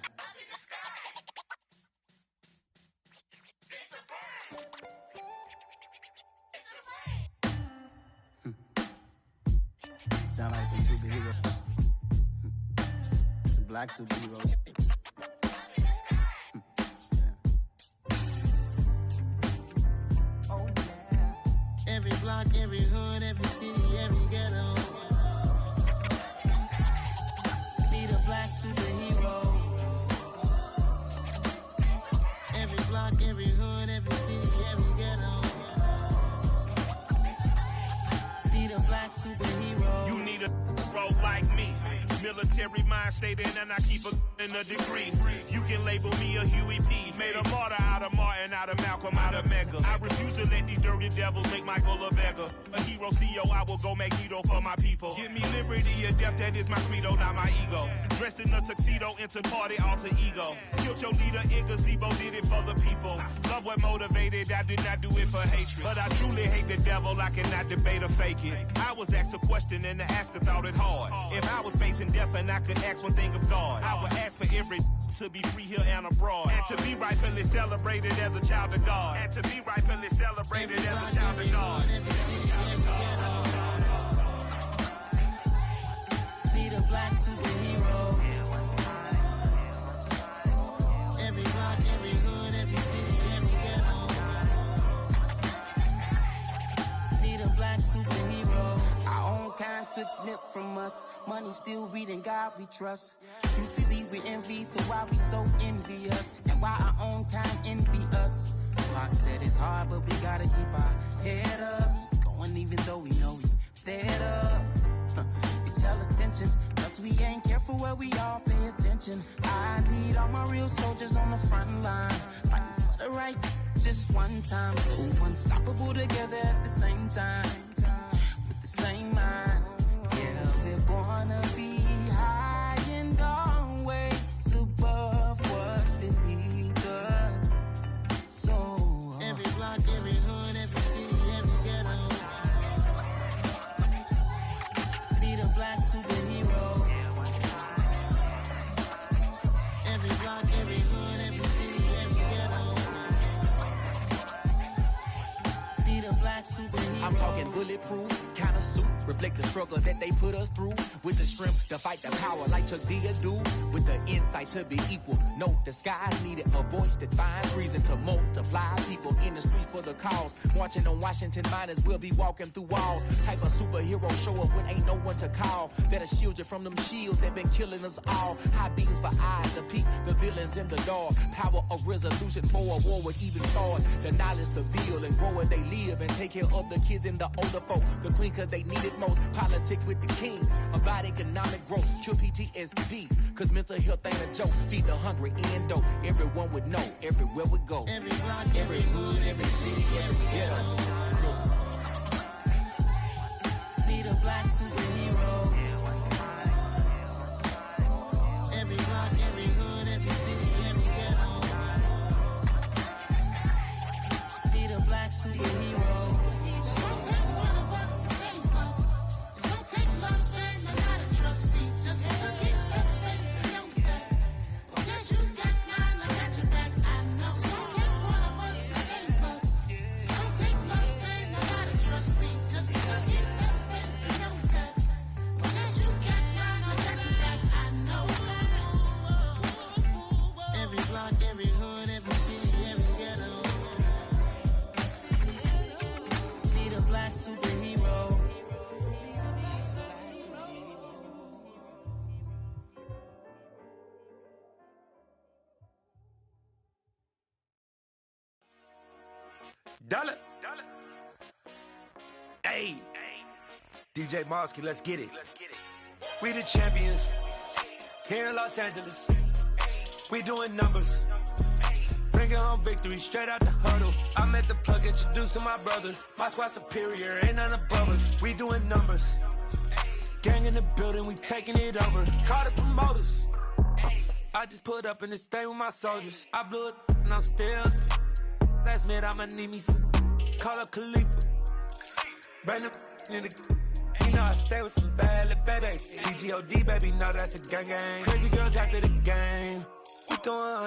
Sound like some superheroes. Some black superheroes. Oh, yeah. Every block, every hood, every city, every ghetto. Need a black superhero. Every block, every hood, every city, every ghetto. Need a black superhero. You need a role like me. Military mind stated, and I keep in a degree. You can label me a Huey P. Made a martyr out of Martin, out of Malcolm, out of Mega. I refuse to let these dirty devils make Michael a beggar. A hero CEO, I will go Magneto for my people. Give me liberty or death, that is my credo, not my ego. Dressed in a tuxedo, into party alter ego. Killed your leader in gazebo, did it for the people. Love what motivated, I did not do it for hatred. But I truly hate the devil, I cannot debate or fake it. I was asked a question and the asker thought it hard. If I was facing death and I could ask one thing of God, I would ask for every to be free here and abroad, and to be rightfully celebrated as a child of God, and to be rightfully celebrated as a child of God. Need a black superhero. Every block, every hood, every city, every ghetto. Need a black superhero. Our own kind took nip from us. Money still reading God we trust. Truthfully we envy, so why we so envious? And why our own kind envy us? Pac said it's hard, but we gotta keep our head up. Keep going even though we know we fed up. It's hella tension, plus we ain't careful where we all pay attention. I need all my real soldiers on the front line, fighting for the right just one time. So unstoppable together at the same time, with the same mind. Yeah, we're born to be high and always above what's beneath us. So every block, every hood, every city, every ghetto. Need a black superhero. Every block, every hood, every city, every ghetto. Need a black superhero. I'm talking bulletproof kind of suit, reflect the struggle that they put us through, with the strength to fight the power like Chuck D do, with the insight to be equal. No disguise needed, a voice that finds reason to multiply. People in the streets for the cause, marching on Washington miners will be walking through walls. Type of superhero show up when ain't no one to call, that'll shield you from them shields that been killing us all. High beams for eyes to peek the villains in the dark. Power of resolution for a war would even start. The knowledge to build and grow where they live, and take care of the kids and the older folk. The queen cause they need it most. Politic with the kings about economic growth. Cure PTSD cause mental health ain't a joke. Feed the hungry and dope. Everyone would know everywhere we go. Every block, every hood, every city, every ghetto. Need a black superhero. Every block, every hood, every city, every ghetto. Need a black superhero. It's gonna take one of us to save us. It's gonna take love and a lot of trust. We just got to get that faith and know that. Because you got mine, I got your back. I know it's gonna take one of us to save us. It's gonna take love and a lot of trust. We just got to get that faith and know that. Because you got mine, I got your back. I know. Every block, every hood, every city, every ghetto. Need a black superhero. Dollar. Hey. DJ Mosky, let's get it. We the champions. Here in Los Angeles. We doing numbers. Bringing home victory straight out the huddle. I'm at the plug, introduced to my brother. My squad superior, ain't none above us. We doing numbers. Gang in the building, we taking it over. Call the promoters. I just put up in this thing with my soldiers. I blew it and I'm still. Last minute I'ma need me some. Call up Khalifa. Bring them in the. You know I stay with some bad little baby. TGOD baby, know that's a gang gang. Crazy girls after the game.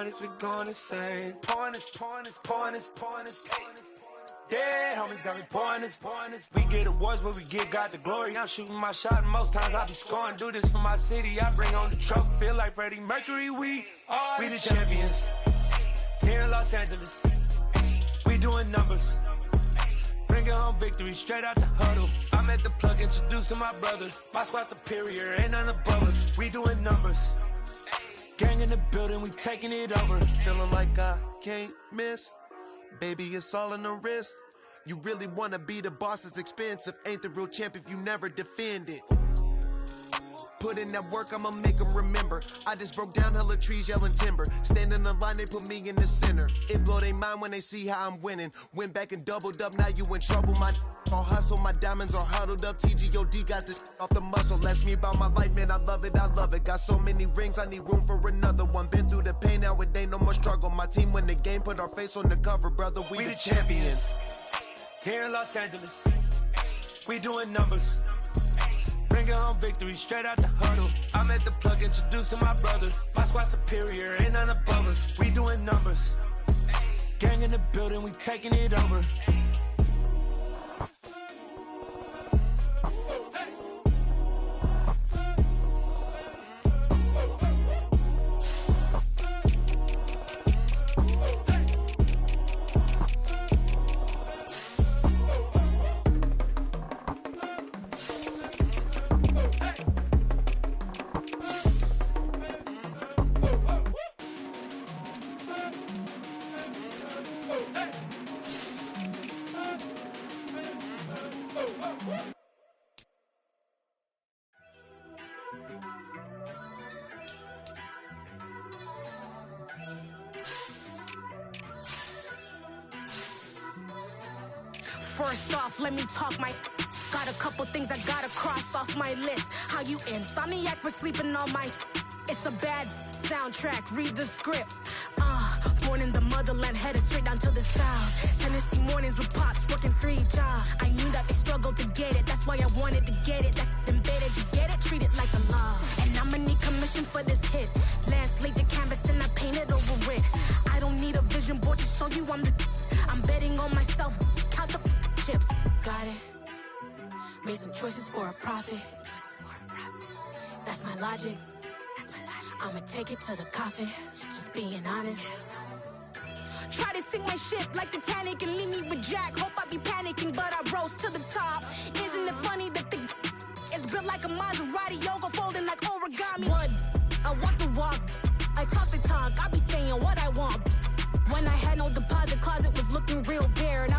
pointers, we going insane. Pointers. Yeah, homies got me pointers. We get awards, but we got the glory. I'm shooting my shot, and most times I be scoring. Do this for my city, I bring on the trophy. Feel like Freddie Mercury, we the champions. Here in Los Angeles, we doing numbers. Bringing home victory straight out the huddle. I'm at the plug, introduced to my brother. My squad superior, ain't none above us. We doing numbers. Gang in the building, we taking it over. Feeling like I can't miss. Baby, it's all in the wrist. You really wanna be the boss, it's expensive. Ain't the real champ if you never defend it. Put in that work, I'ma make them remember. I just broke down hella trees, yelling timber. Standing in the line, they put me in the center. It blow their mind when they see how I'm winning. Went back and doubled up, now you in trouble. My all hustle, my diamonds are huddled up. TGOD got this off the muscle. Ask me about my life, man, I love it. Got so many rings, I need room for another one. Been through the pain, now it ain't no more struggle. My team win the game, put our face on the cover, brother. We the champions. Here in Los Angeles, we doing numbers. Bringing home victory straight out the huddle. I'm at the plug, introduced to my brother. My squad superior, ain't none above us. We doing numbers. Gang in the building, we taking it over. First off, let me talk my... Got a couple things I gotta cross off my list. How you insomniac for sleeping on my... It's a bad soundtrack, read the script. Born in the motherland, headed straight down to the south. Tennessee mornings with pops, working 3 jobs. I knew that they struggled to get it, that's why I wanted to get it. That embedded, you get it? Treat it like a law. And I'ma need commission for this hit. Lance laid the canvas and I painted over it. I don't need a vision board to show you I'm the... I'm betting on myself, count the chips. Got it. Made some choices for a profit. That's my logic. I'ma take it to the coffin. Just being honest. Try to sink my ship like Titanic and leave me with Jack. Hope I be panicking, but I rose to the top. Isn't it funny that the is built like a Maserati, yoga folding like origami? What? I walk the walk, I talk the talk. I be saying what I want. When I had no deposit, closet was looking real bare. And